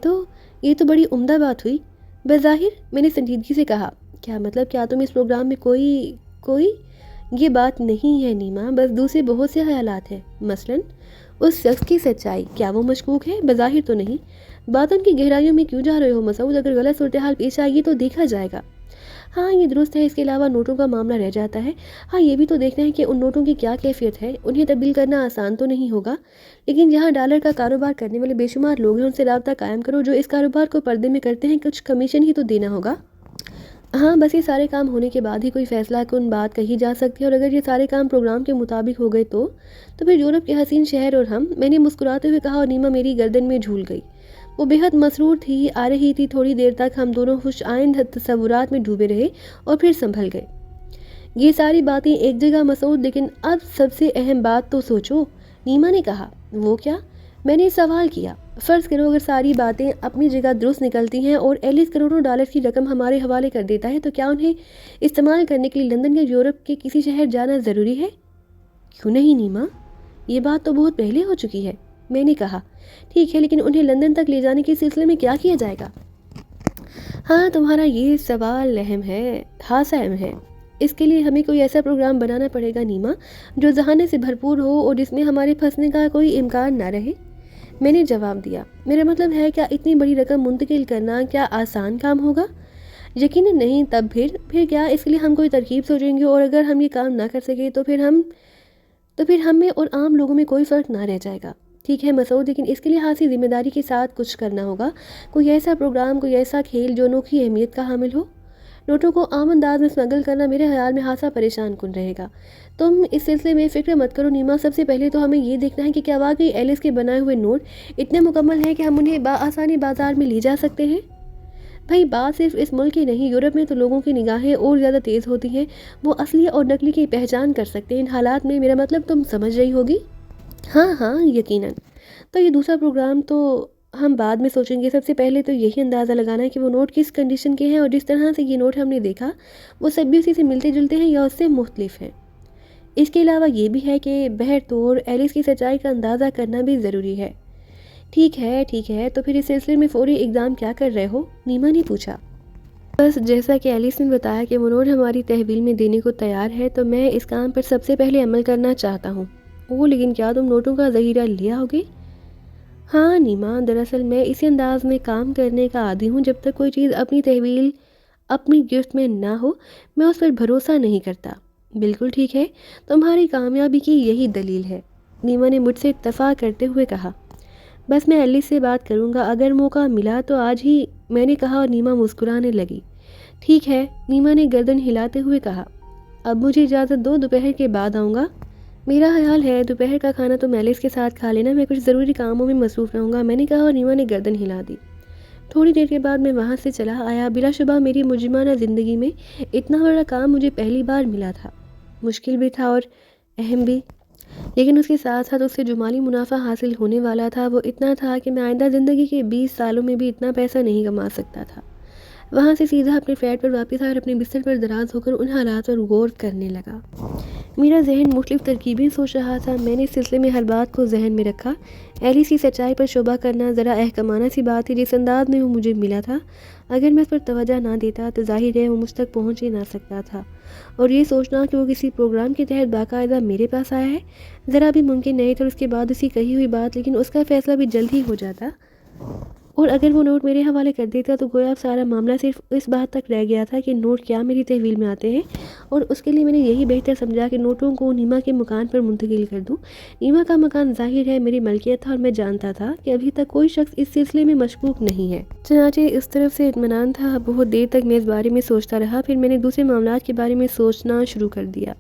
تو بڑی عمدہ بات ہوئی۔ بظاہر، میں نے سنجیدگی سے کہا۔ کیا مطلب؟ کیا تم اس پروگرام میں کوئی یہ بات نہیں ہے نیما، بس دوسرے بہت سے خیالات ہیں، مثلاً اس شخص کی سچائی، کیا وہ مشکوک ہے؟ بظاہر تو نہیں۔ باتوں کی گہرائیوں میں کیوں جا رہے ہو مسعود؟ اگر غلط صورتحال پیش آئے گی تو دیکھا جائے گا۔ ہاں یہ درست ہے، اس کے علاوہ نوٹوں کا معاملہ رہ جاتا ہے۔ ہاں یہ بھی تو دیکھنا ہے کہ ان نوٹوں کی کیا کیفیت ہے، انہیں تبدیل کرنا آسان تو نہیں ہوگا، لیکن جہاں ڈالر کا کاروبار کرنے والے بے شمار لوگ ہیں ان سے رابطہ قائم کرو جو اس کاروبار کو پردے میں کرتے ہیں، کچھ کمیشن ہی تو دینا ہوگا۔ ہاں بس یہ سارے کام ہونے کے بعد ہی کوئی فیصلہ کن بات کہی جا سکتی ہے، اور اگر یہ سارے کام پروگرام کے مطابق ہو گئے تو پھر یورپ کے حسین شہر اور ہم، میں نے مسکراتے ہوئے کہا، اور نیما میری گردن میں جھول گئی۔ وہ بے حد مسرور تھی، آ رہی تھی۔ تھوڑی دیر تک ہم دونوں خوش آئند تصورات میں ڈوبے رہے اور پھر سنبھل گئے۔ یہ ساری باتیں ایک جگہ مسعود، لیکن اب سب سے اہم بات تو سوچو، نیما نے کہا۔ وہ کیا؟ میں نے سوال کیا۔ فرض کرو اگر ساری باتیں اپنی جگہ درست نکلتی ہیں اور ایلس کروڑوں ڈالر کی رقم ہمارے حوالے کر دیتا ہے، تو کیا انہیں استعمال کرنے کے لیے لندن یا یورپ کے کسی شہر جانا ضروری ہے؟ کیوں نہیں نیما، یہ بات تو بہت پہلے ہو چکی ہے، میں نے کہا۔ ٹھیک ہے، لیکن انہیں لندن تک لے جانے کے سلسلے میں کیا کیا جائے گا؟ ہاں تمہارا یہ سوال اہم ہے، خاصا اہم ہے۔ اس کے لیے ہمیں کوئی ایسا پروگرام بنانا پڑے گا نیما، جو ذہانت سے بھرپور ہو اور جس میں ہمارے پھنسنے کا کوئی امکان نہ رہے۔ میں نے جواب دیا، میرا مطلب ہے کیا اتنی بڑی رقم منتقل کرنا کیا آسان کام ہوگا؟ یقیناً نہیں۔ تب پھر کیا اس کے لیے ہم کوئی ترکیب سوچیں گے، اور اگر ہم یہ کام نہ کر سکے تو پھر ہم میں اور عام لوگوں میں کوئی فرق نہ رہ جائے گا۔ ٹھیک ہے مسعود، لیکن اس کے لیے خاصی ذمہ داری کے ساتھ کچھ کرنا ہوگا، کوئی ایسا پروگرام، کوئی ایسا کھیل جو انوکھی اہمیت کا حامل ہو۔ نوٹوں کو عام انداز میں اسمگل کرنا میرے خیال میں خاصا پریشان کن رہے گا۔ تم اس سلسلے میں فکر مت کرو نیما، سب سے پہلے تو ہمیں یہ دیکھنا ہے کہ کیا واقعی ایلس کے بنائے ہوئے نوٹ اتنے مکمل ہیں کہ ہم انہیں بآسانی بازار میں لے جا سکتے ہیں۔ بھائی بات صرف اس ملک کی نہیں، یورپ میں تو لوگوں کی نگاہیں اور زیادہ تیز ہوتی ہیں، وہ اصلی اور نقلی کی پہچان کر سکتے ہیں ان حالات میں۔ میرا مطلب تم سمجھ رہی ہوگی۔ ہاں یقیناً۔ تو یہ دوسرا پروگرام تو ہم بعد میں سوچیں گے. سب سے پہلے تو یہی اندازہ لگانا ہے کہ وہ نوٹ کس کنڈیشن کے ہیں اور جس طرح سے یہ نوٹ ہم نے دیکھا وہ سب بھی اسی سے ملتے جلتے ہیں یا اس سے مختلف ہیں. اس کے علاوہ یہ بھی ہے کہ بہرطور ایلس کی سچائی کا اندازہ کرنا بھی ضروری ہے. ٹھیک ہے تو پھر اس سلسلے میں فوری اقدام کیا کر رہے ہو؟ نیما نے پوچھا. بس جیسا کہ ایلس نے بتایا کہ وہ نوٹ ہماری تحویل میں دینے کو تیار ہے تو میں اس کام پر سب سے پہلے عمل کرنا چاہتا ہوں. لیکن کیا تم نوٹوں کا ذخیرہ لیا ہوگے؟ ہاں نیما، دراصل میں اسی انداز میں کام کرنے کا عادی ہوں. جب تک کوئی چیز اپنی تحویل اپنی گرفت میں نہ ہو میں اس پر بھروسہ نہیں کرتا. بالکل ٹھیک ہے، تمہاری کامیابی کی یہی دلیل ہے، نیما نے مجھ سے اتفاق کرتے ہوئے کہا. بس میں ایلس سے بات کروں گا اگر موقع ملا تو آج ہی، میں نے کہا اور نیما مسکرانے لگی. ٹھیک ہے، نیما نے گردن ہلاتے ہوئے کہا. اب مجھے اجازت دو، دوپہر کے بعد آؤں گا. میرا خیال ہے دوپہر کا کھانا تم ایلس کے ساتھ کھا لینا، میں کچھ ضروری کاموں میں مصروف رہوں گا، میں نے کہا اور نیما نے گردن ہلا دی. تھوڑی دیر کے بعد میں وہاں سے چلا آیا. بلا شبہ میری مجرمانہ زندگی میں اتنا بڑا کام مجھے پہلی بار ملا تھا. مشکل بھی تھا اور اہم بھی، لیکن اس کے ساتھ ساتھ اس سے جو مالی منافع حاصل ہونے والا تھا وہ اتنا تھا کہ میں آئندہ زندگی کے 20 سالوں میں بھی اتنا پیسہ نہیں کما سکتا تھا. وہاں سے سیدھا اپنے فلیٹ پر واپس آیا اور اپنے بستر پر دراز ہو کر ان حالات پر غور کرنے لگا. میرا ذہن مختلف ترکیبیں سوچ رہا تھا. میں نے اس سلسلے میں ہر بات کو ذہن میں رکھا. ایلس کی سچائی پر شبہ کرنا ذرا احکامانہ سی بات ہے. جس انداز میں وہ مجھے ملا تھا، اگر میں اس پر توجہ نہ دیتا تو ظاہر ہے وہ مجھ تک پہنچ ہی نہ سکتا تھا. اور یہ سوچنا کہ وہ کسی پروگرام کے تحت باقاعدہ میرے پاس آیا ہے ذرا بھی ممکن نہیں تھا. اس کے بعد اسی کہی ہوئی بات، لیکن اس کا فیصلہ بھی جلد ہی ہو جاتا، اور اگر وہ نوٹ میرے حوالے کر دیتا تو گویا اب سارا معاملہ صرف اس بات تک رہ گیا تھا کہ نوٹ کیا میری تحویل میں آتے ہیں. اور اس کے لیے میں نے یہی بہتر سمجھا کہ نوٹوں کو نیما کے مکان پر منتقل کر دوں. نیما کا مکان ظاہر ہے میری ملکیت تھا اور میں جانتا تھا کہ ابھی تک کوئی شخص اس سلسلے میں مشکوک نہیں ہے. چنانچہ اس طرف سے اطمینان تھا. بہت دیر تک میں اس بارے میں سوچتا رہا. پھر میں نے دوسرے معاملات کے بارے میں سوچنا شروع کر دیا.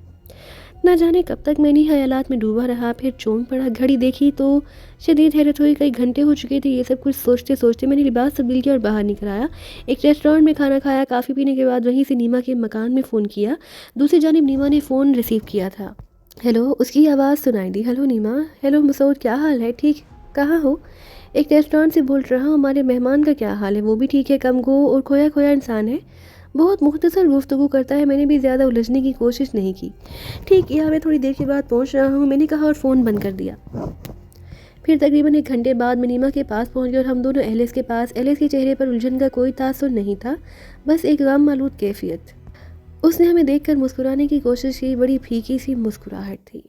نہ جانے کب تک میں انہی خیالات میں ڈوبا رہا. پھر چون پڑا، گھڑی دیکھی تو شدید حیرت ہوئی. کئی گھنٹے ہو چکے تھے. یہ سب کچھ سوچتے سوچتے میں نے لباس تبدیل کیا اور باہر نکل آیا. ایک ریسٹورینٹ میں کھانا کھایا. کافی پینے کے بعد وہیں سے نیما کے مکان میں فون کیا. دوسری جانب نیما نے فون ریسیو کیا تھا. ہیلو، اس کی آواز سنائی دی. ہیلو نیما. ہیلو مسعود، کیا حال ہے؟ ٹھیک، کہاں ہو؟ ایک ریسٹورینٹ سے بول رہا ہوں. ہمارے مہمان کا کیا حال ہے؟ وہ بھی ٹھیک ہے، کم گو اور کھویا کھویا انسان ہے، بہت مختصر گفتگو کرتا ہے. میں نے بھی زیادہ الجھنے کی کوشش نہیں کی. ٹھیک کیا، میں تھوڑی دیر کے بعد پہنچ رہا ہوں، میں نے کہا اور فون بند کر دیا. پھر تقریباً 1 گھنٹے بعد میں نیما کے پاس پہنچ گیا اور ہم دونوں ایلس کے پاس. ایلس کے چہرے پر الجھن کا کوئی تاثر نہیں تھا، بس ایک غم آلود کیفیت. اس نے ہمیں دیکھ کر مسکرانے کی کوشش کی. بڑی پھیکی سی مسکراہٹ تھی.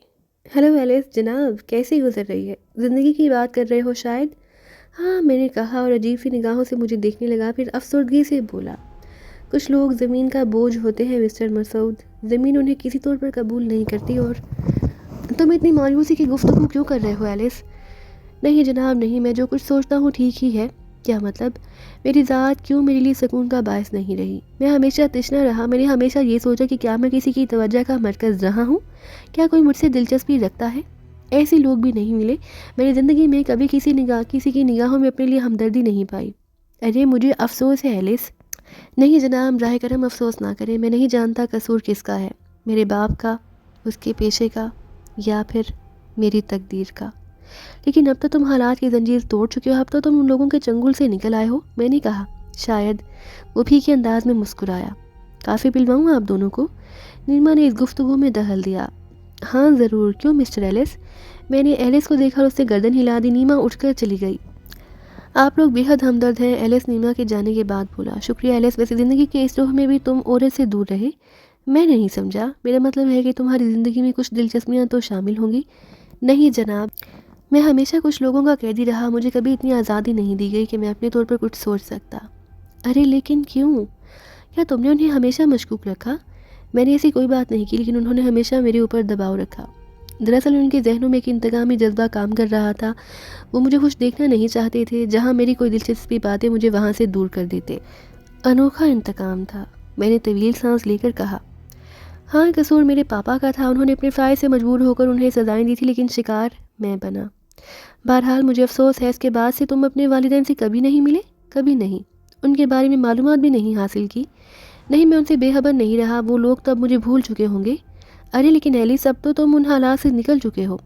ہیلو ایلس جناب، کیسی گزر رہی ہے؟ زندگی کی بات کر رہے ہو شاید؟ ہاں، میں نے کہا اور عجیب سی نگاہوں سے مجھے دیکھنے لگا. پھر افسردگی سے بولا، کچھ لوگ زمین کا بوجھ ہوتے ہیں مسٹر مسعود. زمین انہیں کسی طور پر قبول نہیں کرتی. اور تم اتنی مایوسی کی گفتگو کیوں کر رہے ہو ایلس؟ نہیں جناب نہیں، میں جو کچھ سوچتا ہوں ٹھیک ہی ہے. کیا مطلب؟ میری ذات کیوں میرے لیے سکون کا باعث نہیں رہی؟ میں ہمیشہ تشنا رہا. میں نے ہمیشہ یہ سوچا کہ کیا میں کسی کی توجہ کا مرکز رہا ہوں؟ کیا کوئی مجھ سے دلچسپی رکھتا ہے؟ ایسے لوگ بھی نہیں ملے. میں نے زندگی میں کبھی کسی کی نگاہوں میں اپنے لیے ہمدردی نہیں پائی. ارے مجھے افسوس ہے ایلس. نہیں جناب، براہ کرم افسوس نہ کریں. میں نہیں جانتا قصور کس کا ہے، میرے باپ کا، اس کے پیشے کا، یا پھر میری تقدیر کا. لیکن اب تو تم حالات کی زنجیر توڑ چکے ہو. اب تو تم ان لوگوں کے چنگل سے نکل آئے ہو. میں نے کہا. شاید. وہ پھیکے انداز میں مسکرایا. کافی پلواؤں آپ دونوں کو؟ نیما نے اس گفتگو میں دخل دیا. ہاں ضرور، کیوں مسٹر ایلس؟ میں نے ایلس کو دیکھا اور اس سے گردن ہلا دی. نیما اٹھ کر چلی گئی. آپ لوگ بے حد ہمدرد ہیں، ایلس نیما کے جانے کے بعد بولا. شکریہ ایلس، ویسے زندگی کے اس روح میں بھی تم عورت سے دور رہے. میں نہیں سمجھا. میرا مطلب ہے کہ تمہاری زندگی میں کچھ دلچسپیاں تو شامل ہوں گی. نہیں جناب، میں ہمیشہ کچھ لوگوں کا قیدی رہا. مجھے کبھی اتنی آزادی نہیں دی گئی کہ میں اپنے طور پر کچھ سوچ سکتا. ارے لیکن کیوں؟ کیا تم نے انہیں ہمیشہ مشکوک رکھا؟ میں نے ایسی کوئی بات نہیں کی، لیکن انہوں نے ہمیشہ میرے اوپر دباؤ رکھا. دراصل ان کے ذہنوں میں ایک انتقامی جذبہ کام کر رہا تھا. وہ مجھے خوش دیکھنا نہیں چاہتے تھے. جہاں میری کوئی دلچسپی پاتے مجھے وہاں سے دور کر دیتے. انوکھا انتقام تھا. میں نے طویل سانس لے کر کہا. ہاں، قصور میرے پاپا کا تھا. انہوں نے اپنے فرائض سے مجبور ہو کر انہیں سزائیں دی تھی، لیکن شکار میں بنا. بہرحال مجھے افسوس ہے اس کے بعد سے تم اپنے والدین سے کبھی نہیں ملے؟ کبھی نہیں. ان کے بارے میں معلومات بھی نہیں حاصل کی؟ نہیں، میں ان سے بے خبر نہیں رہا. وہ لوگ تو اب مجھے بھول چکے ہوں گے. ارے لیکن ایلس، اب تو تم ان حالات سے نکل چکے ہو.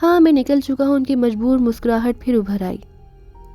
ہاں، میں نکل چکا ہوں. ان کی مجبور مسکراہٹ پھر ابھر آئی.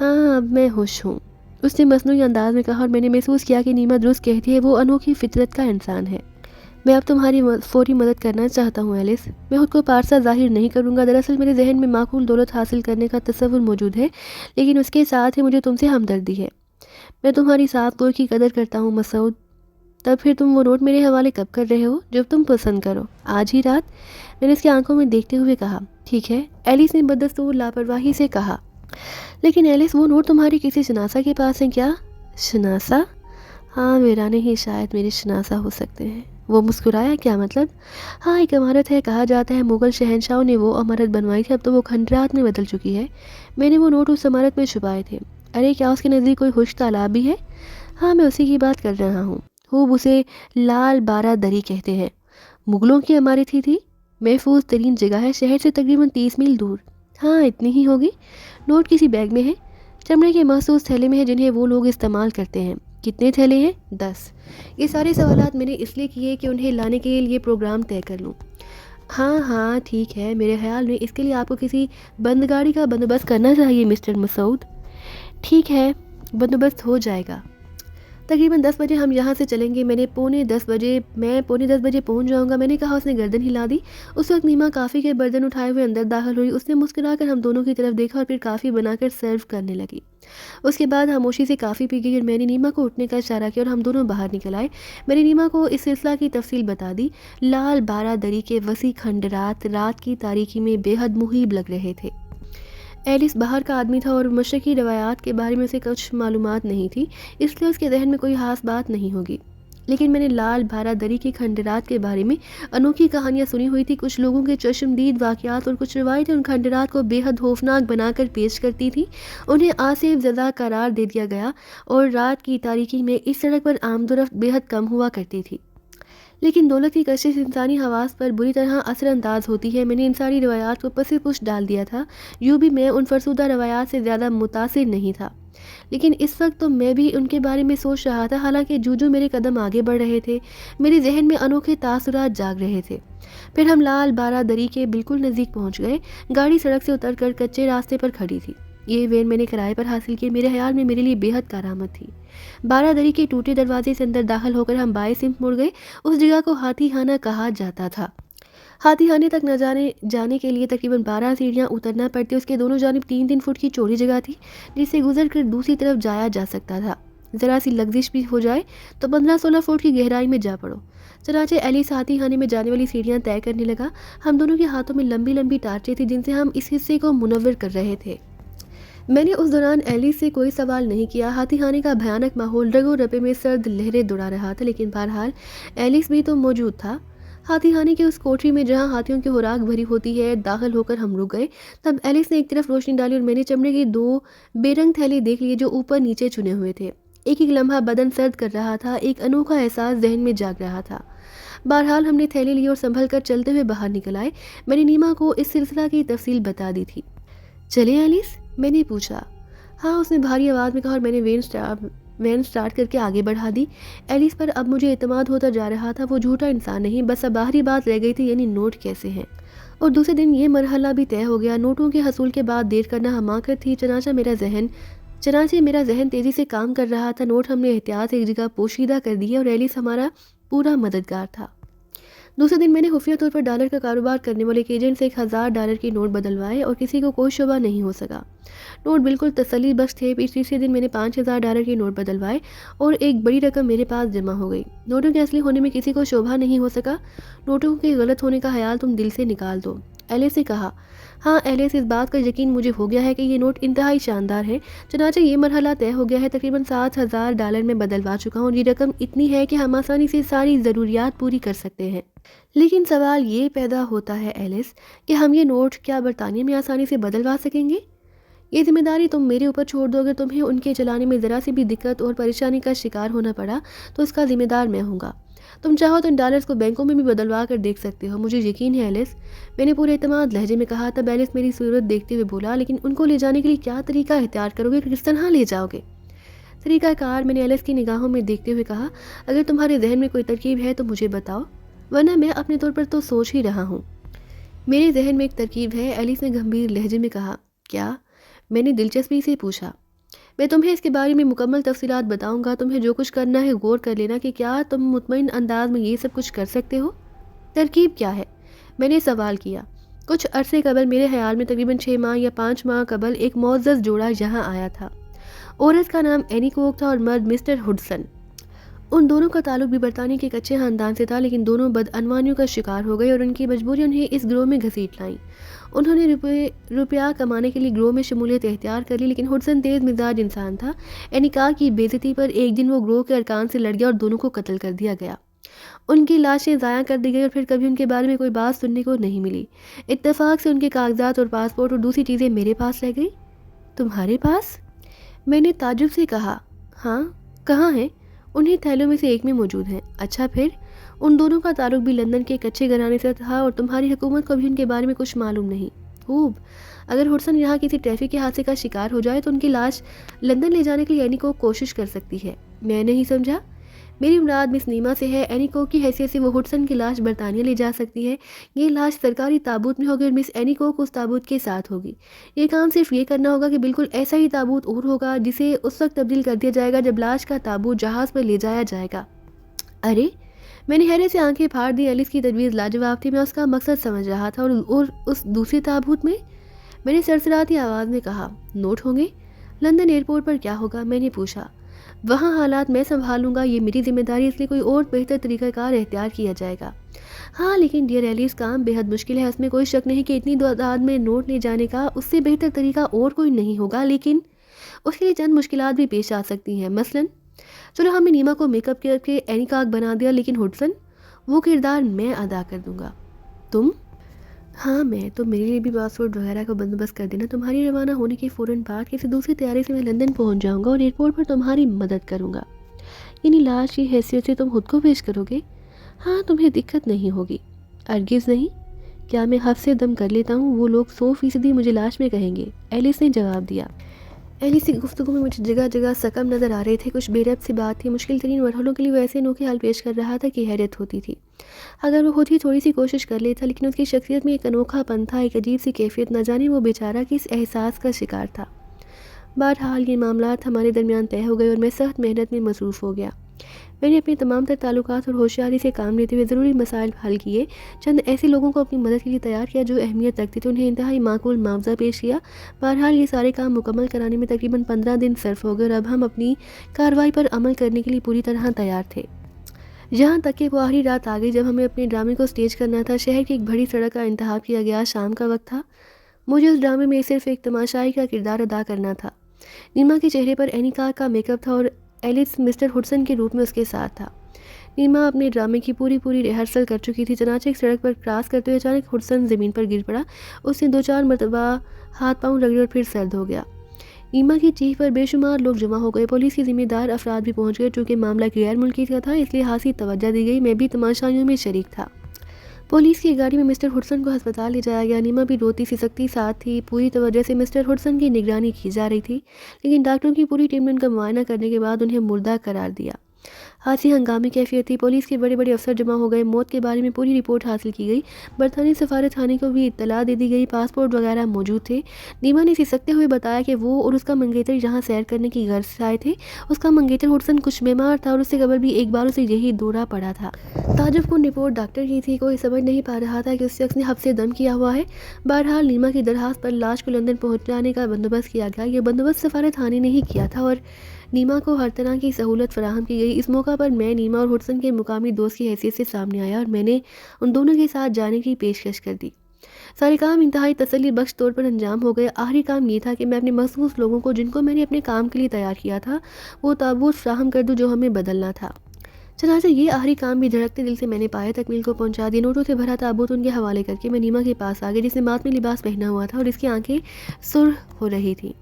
ہاں اب میں ہوش ہوں، اس نے مصنوعی انداز میں کہا، اور میں نے محسوس کیا کہ نیما درست کہتی ہے، وہ انوکھی فطرت کا انسان ہے۔ میں اب تمہاری فوری مدد کرنا چاہتا ہوں ایلس، میں خود کو پارسا ظاہر نہیں کروں گا، دراصل میرے ذہن میں معقول دولت حاصل کرنے کا تصور موجود ہے، لیکن اس کے ساتھ ہی مجھے تم سے ہمدردی ہے۔ میں تمہاری صاف گوئی کی قدر کرتا ہوں مسعود۔ تب پھر تم وہ نوٹ میرے حوالے کب کر رہے ہو؟ جب تم پسند کرو، آج ہی رات؟ میں نے اس کی آنکھوں میں دیکھتے ہوئے کہا۔ ٹھیک ہے، ایلس نے بدستور لاپرواہی سے کہا۔ لیکن ایلس وہ نوٹ تمہاری کسی شناسا کے پاس ہیں کیا؟ شناسا؟ ہاں ویرانے ہی شاید میرے شناسا ہو سکتے ہیں۔ وہ مسکرایا۔ کیا مطلب؟ ہاں ایک عمارت ہے، کہا جاتا ہے مغل شہنشاہوں نے وہ عمارت بنوائی تھی، اب تو وہ کھنڈرات میں بدل چکی ہے۔ میں نے وہ نوٹ اس عمارت میں چھپائے تھے۔ ارے کیا اس کے نزدیک کوئی خشک تالاب بھی ہے؟ ہاں میں اسی کی بات کر رہا ہوں، خوب اسے لال بارہ دری کہتے ہیں۔ مغلوں کی عمارت ہی تھی؟ محفوظ ترین جگہ ہے، شہر سے تقریباً 30 میل دور۔ ہاں اتنی ہی ہوگی۔ نوٹ کسی بیگ میں ہے؟ چمڑے کے مخصوص تھیلے میں ہے جنہیں وہ لوگ استعمال کرتے ہیں۔ کتنے تھیلے ہیں؟ 10۔ یہ سارے سوالات میں نے اس لیے کیے کہ انہیں لانے کے لیے پروگرام طے کر لوں۔ ہاں ٹھیک ہے، میرے خیال میں اس کے لیے آپ کو کسی بند گاڑی کا بندوبست کرنا چاہیے مسٹر مسعود۔ ٹھیک ہے، بندوبست ہو جائے گا۔ تقریباً 10 بجے ہم یہاں سے چلیں گے، میں پونے 10 بجے پہنچ جاؤں گا۔ میں نے کہا۔ اس نے گردن ہلا دی۔ اس وقت نیما کافی کے برتن اٹھائے ہوئے اندر داخل ہوئی۔ اس نے مسکرا کر ہم دونوں کی طرف دیکھا اور پھر کافی بنا کر سرو کرنے لگی۔ اس کے بعد خاموشی سے کافی پی گئی اور میں نے نیما کو اٹھنے کا اشارہ کیا اور ہم دونوں باہر نکل آئے۔ میں نے نیما کو اس سلسلہ کی تفصیل بتا دی۔ لال بارہ دری کے وسیع کھنڈرات رات کی تاریکی میں بے حد محیب لگ رہے تھے۔ ایلس باہر کا آدمی تھا اور مشرقی روایات کے بارے میں اسے کچھ معلومات نہیں تھی، اس لیے اس کے ذہن میں کوئی خاص بات نہیں ہوگی، لیکن میں نے لال بارہ دری کی کھنڈرات کے بارے میں انوکھی کہانیاں سنی ہوئی تھی۔ کچھ لوگوں کے چشمدید واقعات اور کچھ روایتیں ان کھنڈرات کو بے حد خوفناک بنا کر پیش کرتی تھیں۔ انہیں آصف زدہ قرار دے دیا گیا اور رات کی تاریکی میں اس سڑک پر آمد و رفت بے حد کم ہوا کرتی تھی، لیکن دولت کی کشش انسانی حواس پر بری طرح اثر انداز ہوتی ہے۔ میں نے ان ساری روایات کو پس پش ڈال دیا تھا، یوں بھی میں ان فرسودہ روایات سے زیادہ متاثر نہیں تھا، لیکن اس وقت تو میں بھی ان کے بارے میں سوچ رہا تھا، حالانکہ جو میرے قدم آگے بڑھ رہے تھے، میرے ذہن میں انوکھے تاثرات جاگ رہے تھے۔ پھر ہم لال بارہ دری کے بالکل نزدیک پہنچ گئے۔ گاڑی سڑک سے اتر کر کچے راستے پر کھڑی تھی۔ یہ وین میں نے کرائے پر حاصل کی، میرے خیال میں میرے لیے بے حد کارآمد تھی۔ بارہ دری کے ٹوٹے دروازے سے اندر داخل ہو کر ہم بائیں سمت مڑ گئے۔ اس جگہ کو ہاتھی خانہ کہا جاتا تھا۔ ہاتھی خانے تک نہ جانے کے لیے تقریباً 12 سیڑھیاں اترنا پڑتی۔ اس کے دونوں جانب 3-3 فٹ کی چوڑی جگہ تھی جس سے گزر کر دوسری طرف جایا جا سکتا تھا۔ ذرا سی لغزش بھی ہو جائے تو 15-16 فٹ کی گہرائی میں جا پڑو۔ چنانچہ ایلس ہاتھی خانے میں جانے والی سیڑھیاں طے کرنے لگا۔ ہم دونوں کے ہاتھوں میں لمبی لمبی ٹارچیں تھیں جن سے ہم اس حصے کو منور کر رہے تھے۔ میں نے اس دوران ایلس سے کوئی سوال نہیں کیا۔ ہاتھی خانے کا بھیانک ماحول رگ و رپے میں سرد لہریں دوڑا رہا تھا، لیکن بہرحال ایلس بھی تو موجود تھا۔ ہاتھی خانے کی اس کوٹری میں جہاں ہاتھیوں کی خوراک بھری ہوتی ہے داخل ہو کر ہم رک گئے۔ تب ایلس نے ایک طرف روشنی ڈالی اور میں نے چمڑے کے 2 بے رنگ تھیلے دیکھ لیے جو اوپر نیچے چنے ہوئے تھے۔ ایک لمحہ بدن سرد کر رہا تھا، ایک انوکھا احساس ذہن میں جاگ رہا تھا۔ بہرحال ہم نے تھیلے لیے اور سنبھل کر چلتے ہوئے باہر نکل آئے۔ میں نے نیما کو اس سلسلہ کی تفصیل بتا دی تھی۔ چلیں ایلس؟ میں نے پوچھا۔ ہاں، اس نے بھاری آواز میں کہا اور میں نے وین سٹارٹ کر کے آگے بڑھا دی۔ ایلس پر اب مجھے اعتماد ہوتا جا رہا تھا، وہ جھوٹا انسان نہیں، بس اب آخری بات رہ گئی تھی، یعنی نوٹ کیسے ہیں۔ اور دوسرے دن یہ مرحلہ بھی طے ہو گیا۔ نوٹوں کے حصول کے بعد دیر کرنا حماقت تھی، چنانچہ میرا ذہن تیزی سے کام کر رہا تھا۔ نوٹ ہم نے احتیاط سے ایک جگہ پوشیدہ کر دیے اور ایلس ہمارا پورا مددگار تھا۔ دوسرے دن میں نے خفیہ طور پر ڈالر کا کاروبار کرنے والے ایک ایجنٹ سے 1000 ڈالر کے نوٹ بدلوائے اور کسی کو کوئی شبہ نہیں ہو سکا۔ نوٹ بالکل تسلی بخش تھے۔ تیسرے دن میں نے 5000 ڈالر کے نوٹ بدلوائے اور ایک بڑی رقم میرے پاس جمع ہو گئی۔ نوٹوں کے اصلی ہونے میں کسی کو شبہ نہیں ہو سکا۔ نوٹوں کے غلط ہونے کا خیال تم دل سے نکال دو، ایلس نے کہا۔ ہاں ایلس، اس بات کا یقین مجھے ہو گیا ہے کہ یہ نوٹ انتہائی شاندار ہے۔ چنانچہ یہ مرحلہ طے ہو گیا ہے۔ تقریباً 7000 ڈالر میں بدلوا چکا ہوں اور یہ رقم اتنی ہے کہ ہم آسانی سے ساری ضروریات پوری کر سکتے ہیں۔ لیکن سوال یہ پیدا ہوتا ہے ایلس کہ ہم یہ نوٹ کیا برطانیہ میں آسانی سے بدلوا سکیں گے؟ یہ ذمہ داری تم میرے اوپر چھوڑ دو۔ اگر تمہیں ان کے چلانے میں ذرا سی بھی دقت اور پریشانی کا شکار ہونا پڑا تو اس کا ذمہ دار میں ہوں گا۔ تم چاہو تو ان ڈالرز کو بینکوں میں بھی بدلوا کر دیکھ سکتے ہو، مجھے یقین ہے ایلس، میں نے پورے اعتماد لہجے میں کہا۔ تب ایلس میری صورت دیکھتے ہوئے بولا، لیکن ان کو لے جانے کے لیے کیا طریقہ اختیار کرو گے، کس طرح لے جاؤ گے؟ طریقہ کار؟ میں نے ایلس کی نگاہوں میں دیکھتے ہوئے کہا، اگر تمہارے ذہن میں کوئی ترکیب ہے تو مجھے بتاؤ، ورنہ میں اپنے طور پر تو سوچ ہی رہا ہوں۔ میرے ذہن میں ایک ترکیب ہے، ایلس نے گمبھیر لہجے میں کہا۔ کیا؟ میں نے دلچسپی سے پوچھا۔ میں تمہیں اس کے بارے میں مکمل تفصیلات بتاؤں گا، تمہیں جو کچھ کرنا ہے غور کر لینا کہ کیا تم مطمئن انداز میں یہ سب کچھ کر سکتے ہو۔ ترکیب کیا ہے؟ میں نے سوال کیا۔ کچھ عرصے قبل میرے خیال میں تقریباً 6 ماہ یا 5 ماہ قبل ایک معزز جوڑا یہاں آیا تھا۔ عورت کا نام اینی کوک تھا اور مرد مسٹر ہڈسن۔ ان دونوں کا تعلق بھی برطانیہ کے اچھے خاندان سے تھا، لیکن دونوں بدعنوانیوں کا شکار ہو گئے اور ان کی مجبوریاں انہیں اس گروہ میں گھسیٹ لائیں۔ انہوں نے روپیہ کمانے کے لیے گروہ میں شمولیت اختیار کر لی، لیکن ہڈسن تیز مزاج انسان تھا۔ اینیکا کی بے عزتی پر ایک دن وہ گروہ کے ارکان سے لڑ گیا اور دونوں کو قتل کر دیا گیا۔ ان کی لاشیں ضائع کر دی گئی اور پھر کبھی ان کے بارے میں کوئی بات سننے کو نہیں ملی۔ اتفاق سے ان کے کاغذات اور پاسپورٹ اور دوسری چیزیں میرے پاس رہ گئی۔ تمہارے پاس؟ میں نے تعجب سے کہا۔ ہاں۔ کہاں ہیں؟ انہیں تھیلوں میں سے ایک میں موجود ہیں۔ اچھا پھر؟ ان دونوں کا تعلق بھی لندن کے ایک اچھے گھرانے سے تھا اور تمہاری حکومت کو بھی ان کے بارے میں کچھ معلوم نہیں۔ خوب۔ اگر ہڈسن یہاں کسی ٹریفک کے حادثے کا شکار ہو جائے تو ان کی لاش لندن لے جانے کے لیے اینی کو کوشش کر سکتی ہے۔ میں نہیں سمجھا۔ میری مراد مس نیما سے ہے۔ اینی کوک کی حیثیت سے وہ ہڈسن کی لاش برطانیہ لے جا سکتی ہے۔ یہ لاش سرکاری تابوت میں ہوگی اور مس اینی کوک اس تابوت کے ساتھ ہوگی۔ یہ کام صرف یہ کرنا ہوگا کہ بالکل ایسا ہی تابوت اور ہوگا جسے اس وقت تبدیل کر دیا جائے گا جب لاش کا تابوت جہاز پر لے جایا جائے گا۔ ارے! میں نے حیرت سے آنکھیں پھاڑ دی۔ ایلس کی تجویز لاجواب تھی۔ میں اس کا مقصد سمجھ رہا تھا۔ اور اس دوسرے تابوت میں نے سرسراتی آواز میں کہا، نوٹ ہوں گے؟ لندن ایئرپورٹ پر کیا ہوگا؟ میں نے پوچھا۔ وہاں حالات میں سنبھالوں گا، یہ میری ذمہ داری، اس لیے کوئی اور بہتر طریقہ کار اختیار کیا جائے گا۔ ہاں لیکن ڈیئر ایلس، کام بے حد مشکل ہے، اس میں کوئی شک نہیں کہ اتنی تعداد میں نوٹ لے جانے کا اس سے بہتر طریقہ اور کوئی نہیں ہوگا، لیکن اس کے لیے چند مشکلات بھی پیش آ سکتی ہیں۔ مثلاً چلو ہم نے نیما کو میک اپ کر کے اینی کاک بنا دیا، لیکن ہڈسن؟ وہ کردار میں ادا کر دوں گا۔ تم؟ ہاں میں تو میرے لیے بھی پاسپورٹ وغیرہ کا بندوبست کر دینا۔ تمہاری روانہ ہونے کے فوراً بعد کسی دوسری طیارے سے میں لندن پہنچ جاؤں گا اور ایئرپورٹ پر تمہاری مدد کروں گا۔ یعنی لاش کی حیثیت سے تم خود کو پیش کرو گے؟ ہاں تمہیں دقت نہیں ہوگی۔ ہرگز نہیں۔ کیا میں حف سے دم کر لیتا ہوں؟ وہ لوگ 100% مجھے لاش میں کہیں گے، ایلس نے جواب دیا۔ ایلس کی گفتگو میں مجھے جگہ جگہ سقم نظر آ رہے تھے۔ کچھ بے ربط سی بات تھی۔ مشکل ترین مرحلوں کے لیے وہ ایسے انوکھے حل پیش کر رہا تھا کہ حیرت ہوتی تھی۔ اگر وہ خود ہی تھوڑی سی کوشش کر لیتا، لیکن اس کی شخصیت میں ایک انوکھا پن تھا، ایک عجیب سی کیفیت، نہ جانے وہ بیچارہ کس احساس کا شکار تھا۔ بہرحال یہ معاملات ہمارے درمیان طے ہو گئے اور میں سخت محنت میں مصروف ہو گیا۔ میں نے اپنے تمام تر تعلقات اور ہوشیاری سے کام لیتے ہوئے ضروری مسائل حل کیے۔ چند ایسے لوگوں کو اپنی مدد کے لیے تیار کیا جو اہمیت رکھتے تھے، انہیں انتہائی معقول معاوضہ پیش کیا۔ بہرحال یہ سارے کام مکمل کرانے میں تقریباً 15 دن صرف ہو گئے اور اب ہم اپنی کارروائی پر عمل کرنے کے لیے پوری طرح تیار تھے۔ یہاں تک کہ وہ آخری رات آ گئی جب ہمیں اپنے ڈرامے کو سٹیج کرنا تھا۔ شہر کی ایک بڑی سڑک کا انتخاب کیا گیا۔ شام کا وقت تھا۔ مجھے اس ڈرامے میں صرف ایک تماشائی کا کردار ادا کرنا تھا۔ نیما کے چہرے پر اینی کاک کا میک اپ تھا اور ایلس مسٹر ہڈسن کے روپ میں اس کے ساتھ تھا۔ نیما اپنے ڈرامے کی پوری ریہرسل کر چکی تھی۔ چنانچہ ایک سڑک پر کراس کرتے ہوئے اچانک ہڈسن زمین پر گر پڑا۔ اس نے 2-4 مرتبہ ہاتھ پاؤں رگڑے اور پھر سرد ہو گیا۔ نیما کی چیخ پر بے شمار لوگ جمع ہو گئے۔ پولیس کے ذمہ دار افراد بھی پہنچ گئے۔ چونکہ معاملہ غیر ملکی کا تھا اس لیے خاصی توجہ دی گئی۔ میں بھی تماشائیوں میں شریک تھا۔ پولیس کی گاڑی میں مسٹر ہڈسن کو ہسپتال لے جایا گیا۔ نیما بھی روتی سسکتی ساتھ تھی۔ پوری توجہ سے مسٹر ہڈسن کی نگرانی کی جا رہی تھی، لیکن ڈاکٹروں کی پوری ٹیم نے ان کا معائنہ کرنے کے بعد انہیں مردہ قرار دیا۔ خاصی ہنگامی کیفیت تھی۔ پولیس کے بڑے افسر جمع ہو گئے۔ موت کے بارے میں پوری رپورٹ حاصل کی گئی۔ برطانوی سفارت خانے کو بھی اطلاع دے دی گئی۔ پاسپورٹ وغیرہ موجود تھے۔ نیما نے سسکتے ہوئے بتایا کہ وہ اور اس کا منگیتر یہاں سیر کرنے کی غرض سے آئے تھے۔ اس کا منگیتر ہڈسن کچھ بیمار تھا اور اس سے قبل بھی ایک بار اسے یہی دورہ پڑا تھا۔ تعجب کن رپورٹ ڈاکٹر کی تھی۔ کوئی سمجھ نہیں پا رہا تھا کہ اس شخص نے حف سے دم کیا ہوا ہے۔ بہرحال نیما کی درخواست پر لاش کو لندن پہنچانے کا بندوبست کیا گیا۔ یہ بندوبست سفارت خانے نے ہی کیا تھا اور نیما کو ہر طرح کی سہولت فراہم کی گئی۔ اس موقع پر میں نیما اور ہڈسن کے مقامی دوست کی حیثیت سے سامنے آیا اور میں نے ان دونوں کے ساتھ جانے کی پیشکش کر دی۔ سارے کام انتہائی تسلی بخش طور پر انجام ہو گئے۔ آخری کام یہ تھا کہ میں اپنے مخصوص لوگوں کو جن کو میں نے اپنے کام کے لیے تیار کیا تھا وہ تابوت فراہم کر دوں جو ہمیں بدلنا تھا۔ چنانچہ یہ آخری کام بھی دھڑکتے دل سے میں نے پائے تکمیل کو پہنچا دیا۔ نوٹوں سے بھرا تابوت ان کے حوالے کر کے میں نیما کے پاس آ گئی جس نے ماتمی لباس پہنا ہوا تھا اور اس کی آنکھیں سرخ ہو رہی تھیں۔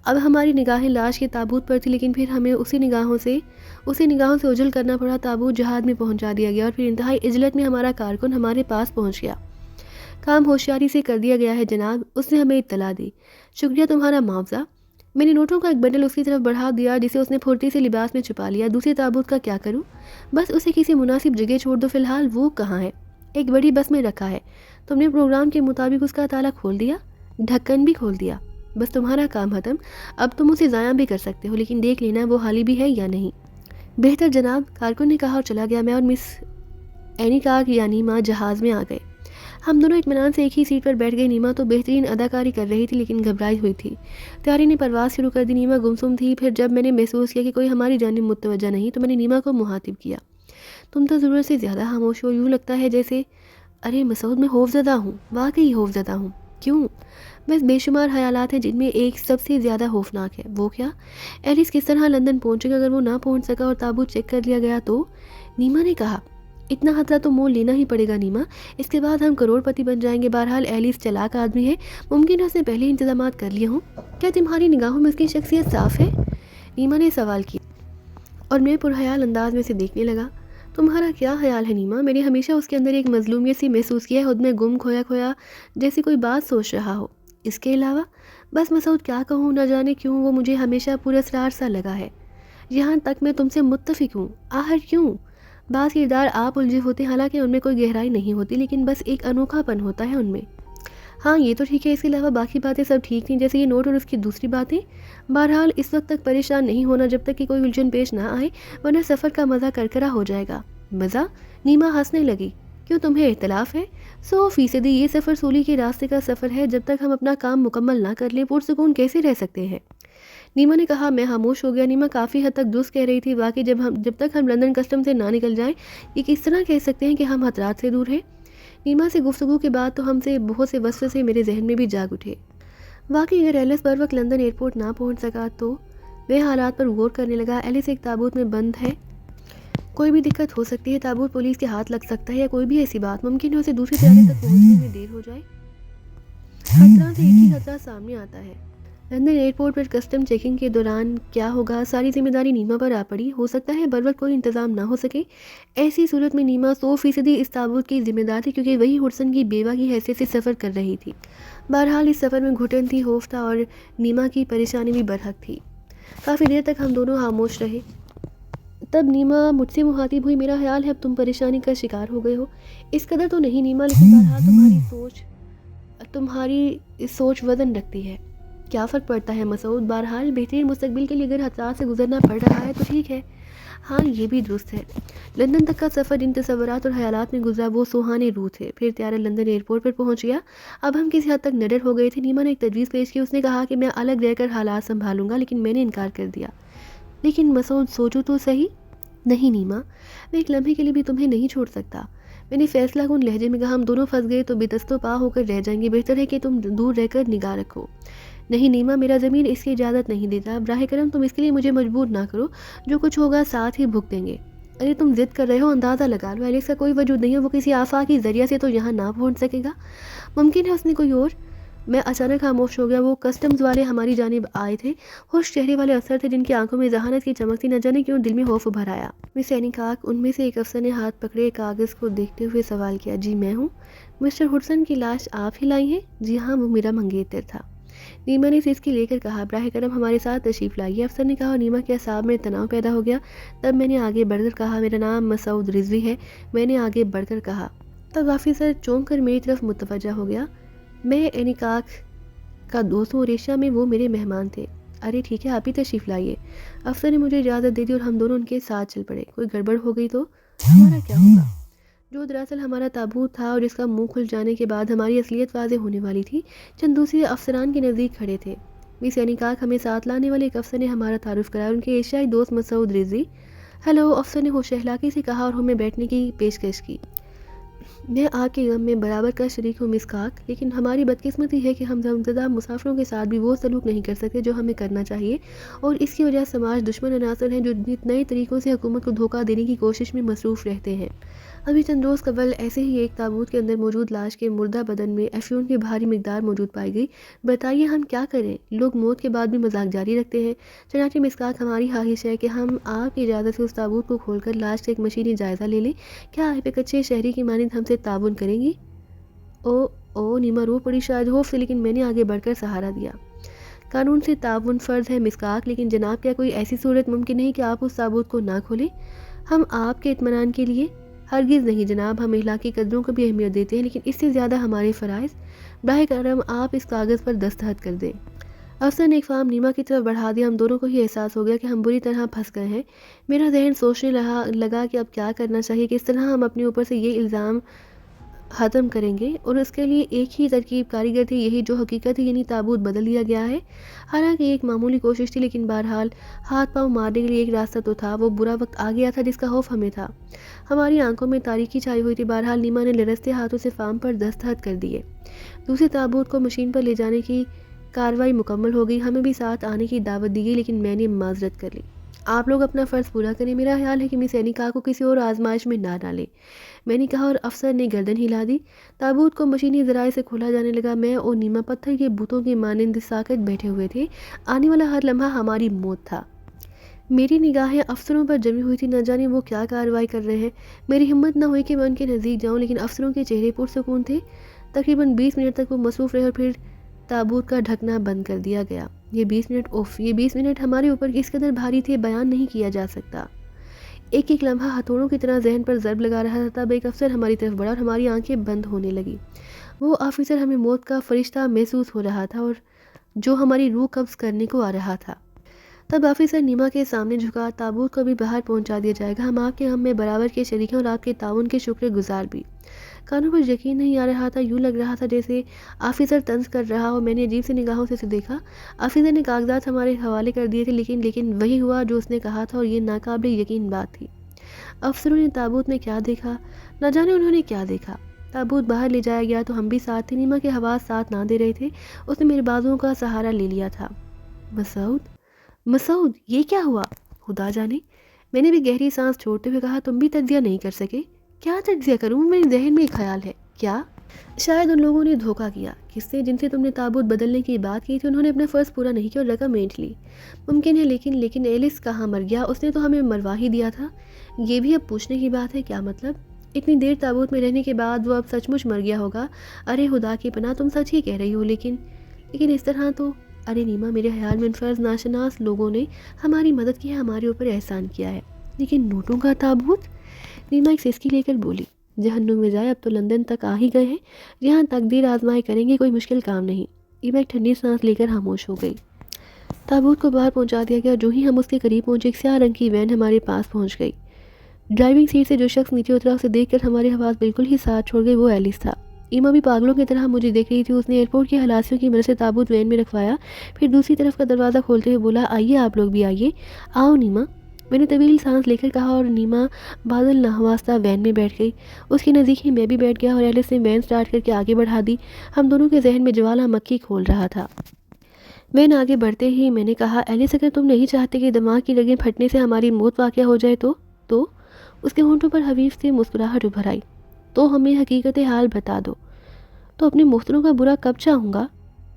اب ہماری نگاہیں لاش کے تابوت پر تھی، لیکن پھر ہمیں اسی نگاہوں سے اوجھل کرنا پڑا۔ تابوت جہاز میں پہنچا دیا گیا اور پھر انتہائی عجلت میں ہمارا کارکن ہمارے پاس پہنچ گیا۔ کام ہوشیاری سے کر دیا گیا ہے جناب، اس نے ہمیں اطلاع دی۔ شکریہ تمہارا معاوضہ۔ میں نے نوٹوں کا ایک بنڈل اس کی طرف بڑھا دیا جسے اس نے پھرتی سے لباس میں چھپا لیا۔ دوسرے تابوت کا کیا کروں؟ بس اسے کسی مناسب جگہ چھوڑ دو۔ فی الحال وہ کہاں ہے؟ ایک بڑی بس میں رکھا ہے۔ تم نے پروگرام کے مطابق اس کا تالا کھول دیا؟ ڈھکن بھی کھول دیا؟ بس تمہارا کام ختم. اب تم اسے ضائع بھی کر سکتے ہو لیکن دیکھ لینا وہ حالی بھی ہے یا نہیں. بہتر جناب, کارکن نے کہا اور چلا گیا. میں اور مس اینیکاک یا نیما جہاز میں آ گئے. ہم دونوں اطمینان سے ایک ہی سیٹ پر بیٹھ گئے. نیما تو بہترین اداکاری کر رہی تھی لیکن گھبرائی ہوئی تھی. تیاری نے پرواز شروع کر دی. نیما گمسم تھی. پھر جب میں نے محسوس کیا کہ کوئی ہماری جانب متوجہ نہیں تو میں نے نیما کو مخاطب کیا. تم تو ضرورت سے زیادہ خاموش ہو. یوں لگتا ہے جیسے... ارے مسعود, میں خوفزدہ ہوں, واقعی خوفزدہ ہوں. کیوں؟ بس بے شمار خیالات ہیں جن میں ایک سب سے زیادہ خوفناک ہے. وہ کیا؟ ایلس کس طرح لندن پہنچے گا اگر وہ نہ پہنچ سکا اور تابوت چیک کر لیا گیا تو؟ نیما نے کہا. اتنا خطرہ تو مول لینا ہی پڑے گا نیما, اس کے بعد ہم کروڑ پتی بن جائیں گے. بہرحال ایلس چلاک آدمی ہے, ممکن ہے اس نے پہلے انتظامات کر لیے ہوں. کیا تمہاری نگاہوں میں اس کی شخصیت صاف ہے؟ نیما نے سوال کیا اور میں پرخیال انداز میں سے دیکھنے لگا. تمہارا کیا خیال ہے نیما؟ میں نے ہمیشہ اس کے اندر ایک مظلومیت سی محسوس کیا ہے, خود میں گم کھویا کھویا جیسے کوئی بات سوچ رہا ہو. اس کے علاوہ بس مسعود کیا کہوں, نہ جانے کیوں وہ مجھے ہمیشہ پراسرار سا لگا ہے. یہاں تک میں تم سے متفق ہوں. آخر کیوں؟ بعض کردار آپ الجھے ہوتے ہیں, حالانکہ ان میں کوئی گہرائی نہیں ہوتی لیکن بس ایک انوکھا پن ہوتا ہے ان میں. ہاں یہ تو ٹھیک ہے, اس کے علاوہ باقی باتیں سب ٹھیک تھیں, جیسے یہ نوٹ اور اس کی دوسری باتیں. بہرحال اس وقت تک پریشان نہیں ہونا جب تک کہ کوئی الجھن پیش نہ آئے, ورنہ سفر کا مزہ کرکرا ہو جائے گا. مزہ؟ نیما ہنسنے لگی. کیوں, تمہیں اختلاف ہے؟ 100% یہ سفر سولی کے راستے کا سفر ہے. جب تک ہم اپنا کام مکمل نہ کر لیں پرسکون کیسے رہ سکتے ہیں؟ نیما نے کہا. میں خاموش ہو گیا. نیما کافی حد تک درست کہہ رہی تھی. واقعی جب تک ہم لندن کسٹم سے نہ نکل جائیں یہ کس طرح کہہ سکتے ہیں کہ ہم خطرات سے دور ہیں؟ نیما سے گفتگو کے بعد تو ہم سے بہت سے وسوسے میرے ذہن میں بھی جاگ اٹھے. واقعی اگر ایلس بر وقت لندن ایئرپورٹ نہ پہنچ سکا تو؟ وہ حالات پر غور کرنے لگا. ایلس ایک تابوت میں بند ہے, کوئی بھی دقت ہو سکتی ہے. تابوت پولیس کے ہاتھ لگ سکتا ہے یا کوئی بھی ایسی بات. ممکن ہے اسے دوسری جانے تک پہنچنے میں دیر ہو جائے. خطرہ سے ایک ہی خطرہ سامنے آتا ہے. لندن ایئرپورٹ پر کسٹم چیکنگ کے دوران کیا ہوگا؟ ساری ذمہ داری نیما پر آ پڑی. ہو سکتا ہے بر وقت کوئی انتظام نہ ہو سکے. ایسی صورت میں نیما 100% اس تابوت کی ذمہ دار تھی, کیونکہ وہی ہڈسن کی بیوہ کی حیثیت سے سفر کر رہی تھی. بہرحال اس سفر میں گھٹن تھی, خوف تھا اور نیما کی پریشانی بھی برحق تھی. کافی دیر تک ہم دونوں خاموش رہے. تب نیما مجھ سے مخاطب ہوئی. میرا خیال ہے اب تم پریشانی کا شکار ہو گئے ہو. اس قدر تو نہیں نیما, لیکن بہرحال تمہاری سوچ وزن رکھتی ہے. کیا فرق پڑتا ہے مسعود؟ بہرحال بہترین مستقبل کے لیے اگر خطرات سے گزرنا پڑ رہا ہے تو ٹھیک ہے. ہاں یہ بھی درست ہے. لندن تک کا سفر جن تصورات اور خیالات میں گزرا وہ سوہانے روح تھے. پھر طیارہ لندن ایئرپورٹ پر پہنچ گیا. اب ہم کسی حد تک نڈر ہو گئے تھے. نیما نے ایک تجویز پیش کی. اس نے کہا کہ میں الگ رہ کر حالات سنبھالوں گا, لیکن میں نے انکار کر دیا. لیکن مسعود سوچو تو صحیح. نہیں نیما, میں ایک لمحے کے لیے بھی تمہیں نہیں چھوڑ سکتا. میں نے فیصلہ کن لہجے میں کہا. ہم دونوں پھنس گئے تو بے دست و پا ہو کر رہ جائیں گے. بہتر ہے کہ تم دور رہ کر نگاہ رکھو. نہیں نیما, میرا ضمیر اس کی اجازت نہیں دیتا. براہ کرم تم اس کے لیے مجھے مجبور نہ کرو. جو کچھ ہوگا ساتھ ہی بھگتیں گے. ارے تم ضد کر رہے ہو, اندازہ لگا لو. ایلس کا کوئی وجود نہیں ہے. وہ کسی آفاقی ذریعہ سے تو یہاں نہ پہنچ سکے گا. ممکن ہے اس نے کوئی اور. میں اچانک خاموش ہو گیا. وہ کسٹمز والے ہماری جانب آئے تھے. خوش چہرے والے افسر تھے جن کی آنکھوں میں ذہانت کی چمک تھی. نہ جانے کیوں دل میں خوف ابھر آیا. مس اینیکاک, ان میں سے ایک افسر نے ہاتھ پکڑے کاغذ کو دیکھتے ہوئے سوال کیا. جی میں ہوں. مسٹر ہڈسن کی لاش آپ ہی لائی ہیں؟ جی ہاں, وہ میرا منگیتر تھا. نیما نے سسکی لے کر کہا. براہ کرم ہمارے ساتھ تشریف لائیے. افسر نے کہا. نیما کے اعصاب میں تناؤ پیدا ہو گیا. تب میں نے آگے بڑھ کر کہا. میرا نام مسعود رضوی ہے. میں نے آگے بڑھ کر کہا. تب آفیسر چونک کر میری طرف متوجہ ہو گیا. میں اینیکاک کا دوست ہوں. ریشا میں وہ میرے مہمان تھے. ارے ٹھیک ہے, آپ ہی تشریف لائیے. افسر نے مجھے اجازت دے دی اور ہم دونوں ان کے ساتھ چل پڑے. کوئی گڑبڑ ہو گئی تو ہمارا کیا ہوگا؟ جو دراصل ہمارا تابوت تھا اور جس کا منہ کھل جانے کے بعد ہماری اصلیت واضح ہونے والی تھی, چند دوسرے افسران کے نزدیک کھڑے تھے. مس اینیکاک ہمیں ساتھ لانے والے ایک افسر نے ہمارا تعارف کرایا. ان کے ایشیائی دوست مسعود رضوی. ہیلو, افسر نے ہوش اخلاقی سے کہا اور ہمیں بیٹھنے کی پیشکش کی. میں آپ کے غم میں برابر کا شریک ہوں مس کاک, لیکن ہماری بدقسمتی ہے کہ ہم غمزدہ مسافروں کے ساتھ بھی وہ سلوک نہیں کر سکتے جو ہمیں کرنا چاہیے, اور اس کی وجہ سماج دشمن عناصر ہیں جو نئے طریقوں سے حکومت کو دھوکہ دینے کی کوشش میں مصروف رہتے ہیں. ابھی چند روز قبل ایسے ہی ایک تابوت کے اندر موجود لاش کے مردہ بدن میں افیون کی بھاری مقدار موجود پائی گئی. بتائیے ہم کیا کریں؟ لوگ موت کے بعد بھی مذاق جاری رکھتے ہیں. چنانچہ مس کاک, ہماری خواہش ہے کہ ہم آپ کی اجازت سے اس تابوت کو کھول کر لاش کا ایک مشینی جائزہ لے لیں. کیا آپ ایک اچھے شہری کی مانند ہم سے تعاون کریں گی؟ او نیما رو پڑی شاید خوف سے, لیکن میں نے آگے بڑھ کر سہارا دیا. قانون سے تعاون فرض ہے مس کاک, لیکن جناب کیا کوئی ایسی صورت ممکن نہیں کہ آپ اس تابوت کو نہ کھولیں؟ ہم آپ کے اطمینان کے لیے. ہرگز نہیں جناب, ہم اخلاقی قدروں کو بھی اہمیت دیتے ہیں, لیکن اس سے زیادہ ہمارے فرائض. براہ کرم آپ اس کاغذ پر دستخط کر دیں. افسر نے ایک فارم نیما کی طرف بڑھا دیا. ہم دونوں کو ہی احساس ہو گیا کہ ہم بری طرح پھنس گئے ہیں. میرا ذہن سوچنے لگا کہ اب کیا کرنا چاہیے, کس طرح ہم اپنے اوپر سے یہ الزام ختم کریں گے, اور اس کے لیے ایک ہی ترکیب کاریگر تھی, یہی جو حقیقت ہے, یعنی تابوت بدل دیا گیا ہے. حالانکہ یہ ایک معمولی کوشش تھی, لیکن بہرحال ہاتھ پاؤں مارنے کے لیے ایک راستہ تو تھا. وہ برا وقت آ گیا تھا جس کا خوف ہمیں تھا. ہماری آنکھوں میں تاریکی چھائی ہوئی تھی. بہرحال نیما نے لرزتے ہاتھوں سے فارم پر دستخط کر دیے. دوسرے تابوت کو مشین پر لے جانے کی کارروائی مکمل ہو گئی. ہمیں بھی ساتھ آنے کی دعوت دی گئی, لیکن میں نے معذرت کر لی. آپ لوگ اپنا فرض پورا کریں, میرا خیال ہے کہ مس اینیکا کو کسی اور آزمائش میں نہ ڈالیں, میں نے کہا, اور افسر نے گردن ہلا دی. تابوت کو مشینی ذرائع سے کھولا جانے لگا. میں اور نیما پتھر کے بتوں کے مانند ساکت بیٹھے ہوئے تھے. آنے والا ہر لمحہ ہماری موت تھا. میری نگاہیں افسروں پر جمی ہوئی تھی, نہ جانے وہ کیا کارروائی کر رہے ہیں. میری ہمت نہ ہوئی کہ میں ان کے نزدیک جاؤں, لیکن افسروں کے چہرے پرسکون تھے. تقریباً 20 منٹ تک وہ مصروف رہے, اور پھر تابوت کا ڈھکنا بند کر دیا گیا. یہ 20 منٹ ہمارے اوپر اس قدر بھاری تھے, بیان نہیں کیا جا سکتا. ایک ایک لمحہ ہتھوڑوں کی طرح ذہن پر ضرب لگا رہا تھا. تب ایک افسر ہماری طرف بڑھا اور ہماری آنکھیں بند ہونے لگی. وہ آفیسر ہمیں موت کا فرشتہ محسوس ہو رہا تھا, اور جو ہماری روح قبض کرنے کو آ رہا تھا. تب آفیسر نیما کے سامنے جھکا. تابوت کو بھی باہر پہنچا دیا جائے گا. ہم آپ کے غم میں برابر کے شریک ہیں, اور آپ کے تعاون کے شکر گزار بھی. کانوں پر یقین نہیں آ رہا تھا. یوں لگ رہا تھا جیسے آفیسر طنز کر رہا ہو. میں نے عجیب سی نگاہوں سے اسے دیکھا. آفیسر نے کاغذات ہمارے حوالے کر دیے تھے, لیکن وہی ہوا جو اس نے کہا تھا, اور یہ ناقابل یقین بات تھی. افسروں نے تابوت میں کیا دیکھا, نہ جانے انہوں نے کیا دیکھا. تابوت باہر لے جایا گیا تو ہم بھی ساتھ تھے. نیما کے حواس ساتھ نہ دے رہے تھے. اس نے میرے بازوؤں کا سہارا لے لیا تھا. مسعود, یہ کیا ہوا؟ خدا جانے. میں نے بھی گہری سانس چھوڑتے ہوئے کہا, تم بھی تجزیہ نہیں کر سکے؟ کیا تجزیہ کروں؟ میرے ذہن میں ایک خیال ہے. کیا؟ شاید ان لوگوں نے دھوکہ کیا. کس سے؟ جن سے تم نے تابوت بدلنے کی بات کی تھی. انہوں نے اپنا فرض پورا نہیں کیا اور رقم اینٹھ لی. ممکن ہے, لیکن ایلس کہاں مر گیا؟ اس نے تو ہمیں مروا ہی دیا تھا. یہ بھی اب پوچھنے کی بات ہے. کیا مطلب؟ اتنی دیر تابوت میں رہنے کے بعد وہ اب سچ مچ مر گیا ہوگا. ارے خدا کی پناہ, تم سچ ہی کہہ رہی ہو. لیکن اس طرح تو. ارے نیما, میرے خیال میں ان فرض ناشناس لوگوں نے ہماری مدد کی ہے, ہمارے اوپر احسان کیا ہے. لیکن نوٹوں کا تابوت؟ نیما ایک سسکی لے کر بولی. جہنم میں جائے, اب تو لندن تک آ ہی گئے ہیں. جہاں تقدیر آزمائی کریں گے, کوئی مشکل کام نہیں. نیما ایک ٹھنڈی سانس لے کر خاموش ہو گئی. تابوت کو باہر پہنچا دیا گیا. جو ہی ہم اس کے قریب پہنچے, ایک سیاہ رنگ کی وین ہمارے پاس پہنچ گئی. ڈرائیونگ سیٹ سے جو شخص نیچے اترا, اسے دیکھ کر ہمارے حواس بالکل ہی ساتھ چھوڑ گئے. وہ ایلس تھا. ایما بھی پاگلوں کی طرح مجھے دیکھ رہی تھی. اس نے ایئرپورٹ کی ہلاسیوں کی مدد سے تابوت وین میں رکھوایا, پھر دوسری طرف کا دروازہ کھولتے ہوئے بولا, آئیے آپ لوگ بھی آئیے. آؤ نیما. میں نے طویل سانس لے کر کہا, اور نیما بادل ناواسطہ وین میں بیٹھ گئی. اس کے نزدیک ہی میں بھی بیٹھ گیا, اور ایلس نے وین سٹارٹ کر کے آگے بڑھا دی. ہم دونوں کے ذہن میں جوالا مکھی کھول رہا تھا. وین آگے بڑھتے ہی میں نے کہا, ایلس, اگر تم نہیں چاہتے کہ دماغ کی رگیں پھٹنے سے ہماری موت واقع ہو جائے تو اس کے ہونٹوں پر حفیظ سے مسکراہٹ ابھر آئی. تو ہمیں حقیقت حال بتا دو. تو اپنے مختلوں کا برا کب چاہوں گا؟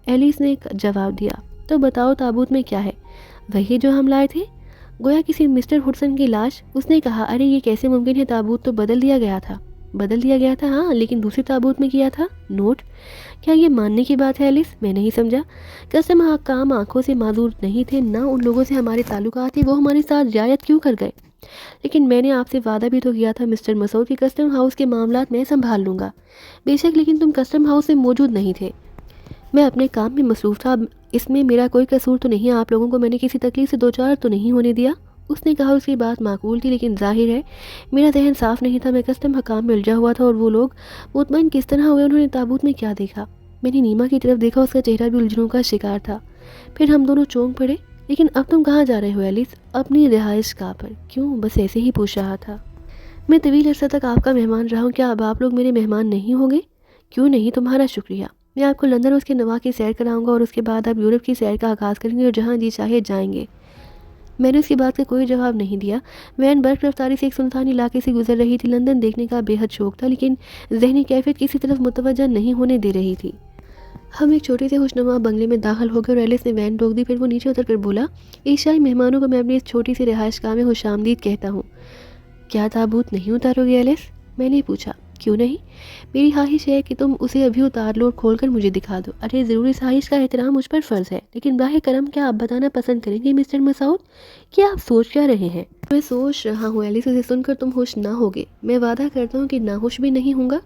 ایلس نے جواب دیا. تو بتاؤ, تابوت میں کیا ہے؟ وہی جو ہم لائے تھے, گویا کسی مسٹر ہڈسن کی لاش. اس نے کہا, ارے یہ کیسے ممکن ہے؟ تابوت تو بدل دیا گیا تھا. ہاں, لیکن دوسرے تابوت میں کیا تھا. نوٹ. کیا یہ ماننے کی بات ہے ایلس؟ میں نہیں سمجھا. کسٹم حکام آنکھوں سے معذور نہیں تھے, نہ ان لوگوں سے ہمارے تعلقات تھے. وہ ہمارے ساتھ رعایت کیوں کر گئے؟ لیکن میں نے آپ سے وعدہ بھی تو کیا تھا مسٹر مسعود کہ کسٹم ہاؤس کے معاملات میں سنبھال لوں گا. بے شک, لیکن تم کسٹم ہاؤس میں موجود نہیں تھے. میں اپنے کام میں مصروف تھا. اس میں میرا کوئی قصور تو نہیں. آپ لوگوں کو میں نے کسی تکلیف سے دوچار تو نہیں ہونے دیا. اس نے کہا. اس کی بات معقول تھی, لیکن ظاہر ہے میرا ذہن صاف نہیں تھا. میں کسٹم حکام میں الجھا ہوا تھا, اور وہ لوگ مطمئن کس طرح ہوئے؟ انہوں نے تابوت میں کیا دیکھا؟ میں نے نیما کی طرف دیکھا. اس کا چہرہ بھی الجھنوں کا شکار تھا. پھر ہم دونوں چونک پڑے. لیکن اب تم کہاں جا رہے ہو ایلس؟ اپنی رہائش گاہ پر. کیوں؟ بس ایسے ہی پوچھ رہا تھا. میں طویل عرصہ تک آپ کا مہمان رہا ہوں. کیا اب آپ لوگ میرے مہمان نہیں ہوں گے؟ کیوں نہیں, تمہارا شکریہ. میں آپ کو لندن اس کے نواح کی سیر کراؤں گا, اور اس کے بعد آپ یورپ کی سیر کا آغاز کریں گے, اور جہاں جی چاہے جائیں گے. میں نے اس کی بات کا کوئی جواب نہیں دیا. وین برق رفتاری سے ایک سنسان علاقے سے گزر رہی تھی. لندن دیکھنے کا بے حد شوق تھا, لیکن ذہنی کیفیت کسی طرف متوجہ نہیں ہونے دے رہی تھی. ہم ایک چھوٹے سے خوشنما بنگلے میں داخل ہو گئے, اور ایلس نے وین روک دی. پھر وہ نیچے اتر کر بولا, ایشیائی مہمانوں کو میں اپنی اس چھوٹی سی رہائش گاہ میں خوش آمدید کہتا ہوں. کیا تابوت نہیں اتارو گے ایلس؟ میں نے پوچھا. کیوں نہیں؟ میری خواہش ہے کہ تم اسے ابھی اتار لو اور کھول کر مجھے دکھا دو. ارے ضروری خواہش کا احترام مجھ پر فرض ہے, لیکن براہ کرم کیا آپ بتانا پسند کریں گے مسٹر مسعود, کیا آپ سوچ کیا رہے ہیں؟ میں سوچ رہا ہوں ایلس, اسے سن کر تم خوش نہ ہوگے. میں وعدہ کرتا ہوں کہ ناخوش بھی نہیں ہوں گا.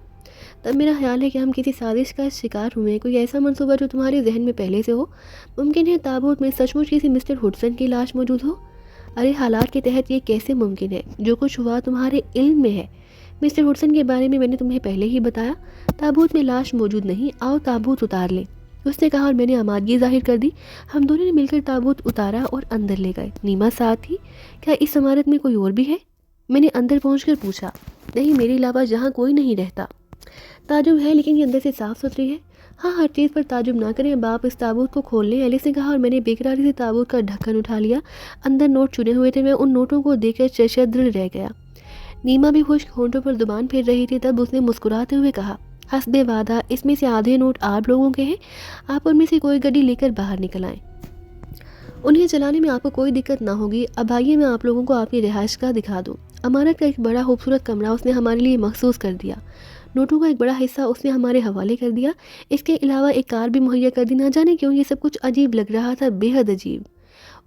تب میرا خیال ہے کہ ہم کسی سازش کا شکار ہوئے ہیں، کوئی ایسا منصوبہ جو تمہارے ذہن میں پہلے سے ہو۔ ممکن ہے تابوت میں سچ مچ کسی مسٹر ہڈسن کی لاش موجود ہو۔ ارے حالات کے تحت یہ کیسے ممکن ہے؟ جو کچھ ہوا تمہارے علم میں ہے۔ مسٹر ہڈسن کے بارے میں نے تمہیں پہلے ہی بتایا۔ تابوت میں لاش موجود نہیں، آؤ تابوت اتار لیں، اس نے کہا، اور میں نے آمادگی ظاہر کر دی۔ ہم دونوں نے مل کر تابوت اتارا اور اندر لے گئے۔ نیما ساتھ تھی۔ کیا اس عمارت میں کوئی اور بھی ہے؟ میں نے اندر پہنچ کر پوچھا۔ نہیں، میرے علاوہ جہاں کوئی نہیں رہتا۔ تعجب ہے لیکن یہ اندر سے صاف ستھری ہے۔ ہاں، ہر چیز پر تعجب نہ کریں، اب آپ اس تابوت کو کھول لیں، ایلس نے کہا، اور میں نے بےقراری سے تابوت کا ڈھکن اٹھا لیا۔ اندر نوٹ چنے ہوئے تھے، میں ان نوٹوں کو دیکھ کر ششدر رہ گیا۔ نیما بھی خشک ہونٹوں پر زبان پھیر رہی تھی، تب اس نے مسکراتے ہوئے کہا، حسب وعدہ اس میں سے آدھے نوٹ آپ لوگوں کے ہیں، آپ ان میں سے کوئی گڈی لے کر باہر نکل آئیں، انہیں چلانے میں آپ کو کوئی دقت نہ ہوگی۔ اب آئیے میں آپ لوگوں کو آپ کی رہائش گاہ دکھا دوں۔ عمارت کا ایک بڑا خوبصورت کمرہ اس نے ہمارے لیے مخصوص کر دیا، نوٹوں کا ایک بڑا حصہ اس نے ہمارے حوالے کر دیا، اس کے علاوہ ایک کار بھی مہیا کر دی۔ نہ جانے کیوں یہ سب کچھ عجیب لگ رہا تھا، بے حد عجیب۔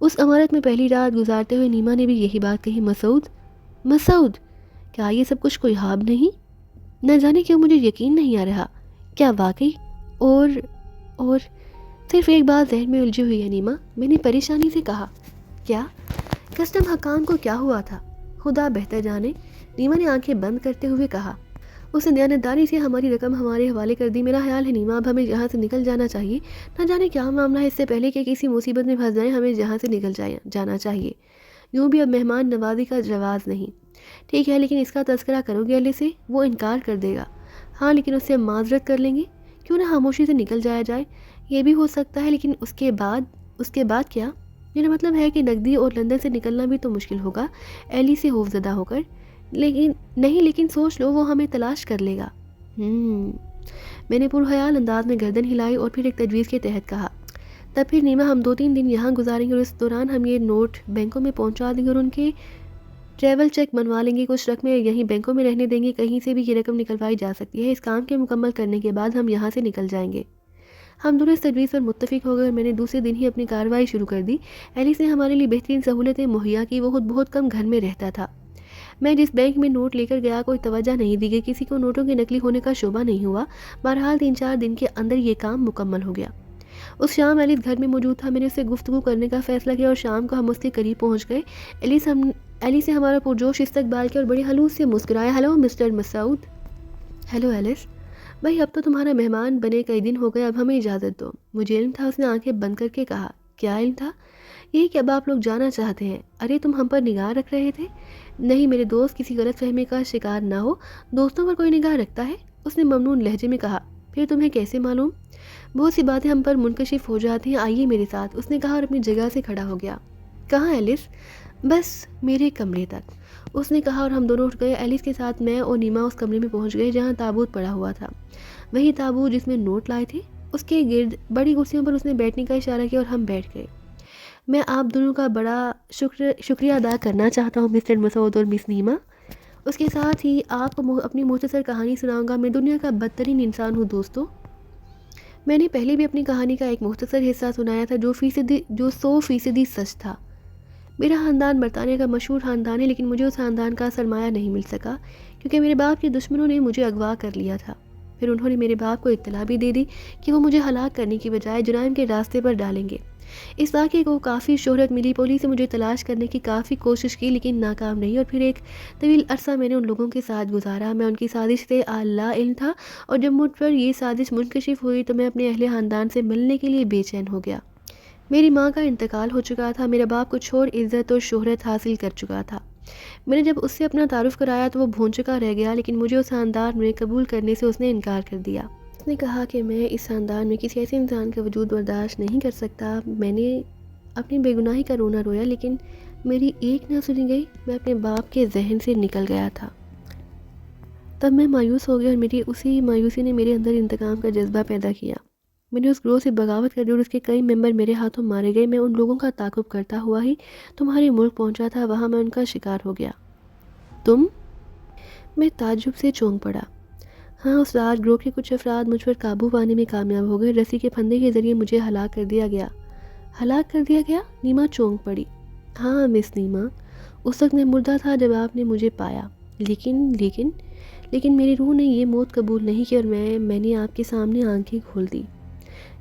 اس عمارت میں پہلی رات گزارتے ہوئے نیما نے بھی یہی بات کہی۔ مسعود، کیا یہ سب کچھ کوئی خواب نہیں؟ نہ جانے کیوں مجھے یقین نہیں آ رہا، کیا واقعی؟ اور صرف ایک بات ذہن میں الجھی ہوئی ہے نیما، میں نے پریشانی سے کہا۔ کیا؟ کسٹم حکام کو کیا ہوا تھا؟ خدا بہتر جانے، نیما نے آنکھیں بند کرتے ہوئے کہا۔ اس نے دیانتداری سے ہماری رقم ہمارے حوالے کر دی۔ میرا خیال ہے نیما اب ہمیں یہاں سے نکل جانا چاہیے، نہ جانے کیا معاملہ ہے، اس سے پہلے کہ کسی مصیبت میں پھنس جائیں ہمیں یہاں سے نکل جانا چاہیے۔ یوں بھی اب مہمان نوازی کا رواج نہیں۔ ٹھیک ہے، لیکن اس کا تذکرہ کرو گے علی سے؟ وہ انکار کر دے گا۔ ہاں، لیکن اس سے معذرت کر لیں گے، کیوں نہ خاموشی سے نکل جایا جائے؟ یہ بھی ہو سکتا ہے، لیکن اس کے بعد کیا؟ میرا مطلب ہے کہ نقدی اور لندن سے نکلنا بھی تو مشکل ہوگا، ایلی سے خوفزدہ ہو کر۔ لیکن سوچ لو، وہ ہمیں تلاش کر لے گا۔ میں نے پرخیال انداز میں گردن ہلائی اور پھر ایک تجویز کے تحت کہا، تب پھر نیما ہم 2-3 دن یہاں گزاریں گے اور اس دوران ہم یہ نوٹ بینکوں میں پہنچا دیں گے اور ان کے ٹریول چیک بنوا لیں گے، کچھ رقمیں یہیں بینکوں میں رہنے دیں گے، کہیں سے بھی یہ رقم نکلوائی جا سکتی ہے۔ اس کام کے مکمل کرنے کے بعد ہم یہاں سے نکل جائیں گے۔ ہم دونوں اس تجویز پر متفق ہو گئے اور میں نے دوسرے دن ہی اپنی کارروائی شروع کر دی۔ ایلس نے ہمارے لیے بہترین سہولتیں مہیا کی، وہ خود بہت کم گھر میں رہتا تھا۔ میں جس بینک میں نوٹ لے کر گیا کوئی توجہ نہیں دی گئی، کسی کو نوٹوں کے نقلی ہونے کا شبہ نہیں ہوا۔ بہرحال 3-4 دن کے اندر یہ کام مکمل ہو گیا۔ اس شام ایلس گھر میں موجود تھا، میں نے اس سے گفتگو کرنے کا فیصلہ کیا اور شام کو ہم اس کے قریب پہنچ گئے۔ ایلس نے ہمارا پرجوش استقبال کیا اور بڑے خلوص سے مسکرایا۔ ہیلو مسٹر مسعود۔ ہیلو ایلس، بھائی اب تو تمہارا مہمان بنے کئی دن ہو گئے، اب ہمیں اجازت دو۔ مجھے علم تھا، اس نے آنکھیں بند کر کے کہا۔ کیا علم تھا؟ یہی کہ اب آپ لوگ جانا چاہتے ہیں۔ ارے تم ہم پر نگاہ رکھ رہے تھے؟ نہیں میرے دوست، کسی غلط فہمی کا شکار نہ ہو، دوستوں پر کوئی نگاہ رکھتا ہے، اس نے ممنون لہجے میں کہا۔ پھر تمہیں کیسے معلوم؟ بہت سی باتیں ہم پر منکشف ہو جاتی ہیں، آئیے میرے ساتھ، اس نے کہا اور اپنی جگہ سے کھڑا ہو گیا۔ کہاں ایلس؟ بس میرے کمرے تک، اس نے کہا اور ہم دونوں اٹھ گئے۔ ایلس کے ساتھ میں اور نیما اس کمرے میں پہنچ گئے جہاں تابوت پڑا ہوا تھا، وہی تابوت جس میں نوٹ لائے تھے۔ اس کے گرد بڑی کرسیوں پر اس نے بیٹھنے کا اشارہ کیا اور ہم بیٹھ گئے۔ میں آپ دونوں کا بڑا شکریہ ادا کرنا چاہتا ہوں مسٹر مسعود اور مس نیما، اس کے ساتھ ہی آپ کو اپنی مختصر کہانی سناؤں گا۔ میں دنیا کا بدترین انسان ہوں دوستوں۔ میں نے پہلے بھی اپنی کہانی کا ایک مختصر حصہ سنایا تھا جو 100% سچ تھا۔ میرا خاندان برطانیہ کا مشہور خاندان ہے، لیکن مجھے اس خاندان کا سرمایہ نہیں مل سکا کیونکہ میرے باپ کے دشمنوں نے مجھے اغوا کر لیا تھا۔ پھر انہوں نے میرے باپ کو اطلاع بھی دے دی کہ وہ مجھے ہلاک کرنے کی بجائے جرائم کے راستے پر ڈالیں گے۔ اس واقعے کو کافی شہرت ملی، پولیس نے مجھے تلاش کرنے کی کافی کوشش کی لیکن ناکام رہی، اور پھر ایک طویل عرصہ میں نے ان لوگوں کے ساتھ گزارا۔ میں ان کی سازش سے لا علم تھا، اور جب مجھ پر یہ سازش منکشف ہوئی تو میں اپنے اہل خاندان سے ملنے کے لیے بے چین ہو گیا۔ میری ماں کا انتقال ہو چکا تھا، میرا باپ کچھ اور عزت اور شہرت حاصل کر چکا تھا۔ میں نے جب اس سے اپنا تعارف کرایا تو وہ بھونچکا رہ گیا، لیکن مجھے اس خاندان میں قبول کرنے سے اس نے انکار کر دیا۔ اس نے کہا کہ میں اس خاندان میں کسی ایسے انسان کا وجود برداشت نہیں کر سکتا۔ میں نے اپنی بے گناہی کا رونا رویا، لیکن میری ایک نہ سنی گئی۔ میں اپنے باپ کے ذہن سے نکل گیا تھا۔ تب میں مایوس ہو گیا اور میری اسی مایوسی نے میرے اندر انتقام کا جذبہ پیدا کیا۔ میں نے اس گروہ سے بغاوت کر دی اور اس کے کئی ممبر میرے ہاتھوں مارے گئے۔ میں ان لوگوں کا تعاقب کرتا ہوا ہی تمہارے ملک پہنچا تھا، وہاں میں ان کا شکار ہو گیا۔ تم؟ میں تعجب سے چونک پڑا۔ ہاں، اس رات گروہ کے کچھ افراد مجھ پر قابو پانے میں کامیاب ہو گئے، رسی کے پھندے کے ذریعے مجھے ہلاک کر دیا گیا۔ ہلاک کر دیا گیا؟ نیما چونک پڑی۔ ہاں مس نیما، اس وقت میں مردہ تھا جب آپ نے مجھے پایا۔ لیکن میری روح نے یہ موت قبول نہیں کی اور میں نے آپ کے سامنے آنکھیں کھول دی۔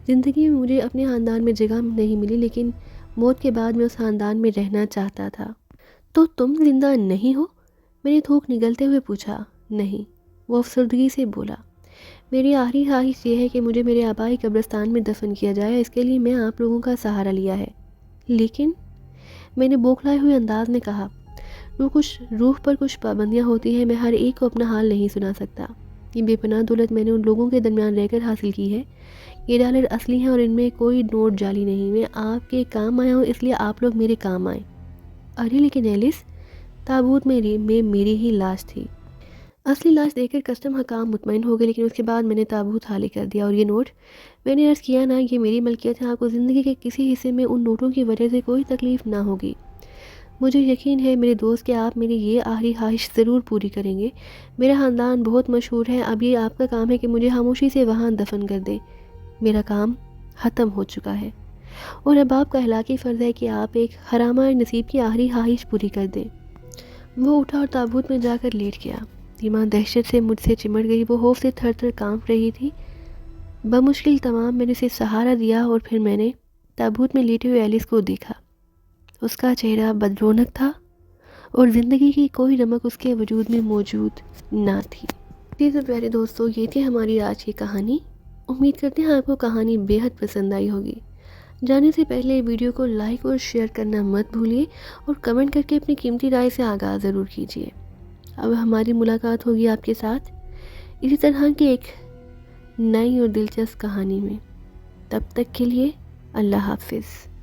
زندگی میں مجھے اپنے خاندان میں جگہ نہیں ملی، لیکن موت کے بعد میں اس خاندان میں رہنا چاہتا تھا۔ تو تم زندہ نہیں ہو؟ میں نے تھوک نگلتے ہوئے پوچھا۔ نہیں، وہ افسردگی سے بولا۔ میری آخری خواہش یہ ہے کہ مجھے میرے آبائی قبرستان میں دفن کیا جائے، اس کے لیے میں آپ لوگوں کا سہارا لیا ہے۔ لیکن میں نے بوکھلائے ہوئے انداز میں کہا، روح پر کچھ پابندیاں ہوتی ہیں، میں ہر ایک کو اپنا حال نہیں سنا سکتا۔ یہ بے پناہ دولت میں نے ان لوگوں کے درمیان رہ کر حاصل کی ہے۔ یہ ڈالر اصلی ہیں اور ان میں کوئی نوٹ جعلی نہیں۔ میں آپ کے کام آیا ہوں، اس لیے آپ لوگ میرے کام آئیں۔ ارے لیکن ایلس، تابوت میں میری ہی لاش تھی۔ اصلی لاش دیکھ کر کسٹم حکام مطمئن ہو گئے، لیکن اس کے بعد میں نے تابوت خالی کر دیا۔ اور یہ نوٹ، میں نے عرض کیا نا، یہ میری ملکیت ہے۔ آپ کو زندگی کے کسی حصے میں ان نوٹوں کی وجہ سے کوئی تکلیف نہ ہوگی۔ مجھے یقین ہے میرے دوست کہ آپ میری یہ آخری خواہش ضرور پوری کریں گے۔ میرا خاندان بہت مشہور ہے، اب یہ آپ کا کام ہے کہ مجھے خاموشی سے وہاں دفن کر دیں۔ میرا کام ختم ہو چکا ہے، اور اب آپ کا اخلاقی فرض ہے کہ آپ ایک حرامہ نصیب کی آخری خواہش پوری کر دیں۔ وہ اٹھا اور تابوت میں جا کر لیٹ گیا۔ ایما دہشت سے مجھ سے چمٹ گئی، وہ خوف سے تھر تھر کانپ رہی تھی۔ بمشکل تمام میں نے اسے سہارا دیا اور پھر میں نے تابوت میں لیٹے ہوئے ایلس کو دیکھا۔ اس کا چہرہ بدرونق تھا اور زندگی کی کوئی رمق اس کے وجود میں موجود نہ تھی۔ تو پیارے دوستو، یہ تھی ہماری آج کی کہانی۔ امید کرتے ہیں آپ کو کہانی بے حد پسند آئی ہوگی۔ جانے سے پہلے ویڈیو کو لائک اور شیئر کرنا مت بھولیے، اور کمنٹ کر کے اپنی قیمتی رائے سے آگاہ ضرور کیجیے۔ اب ہماری ملاقات ہوگی آپ کے ساتھ اسی طرح کی ایک نئی اور دلچسپ کہانی میں۔ تب تک کے لیے اللہ حافظ۔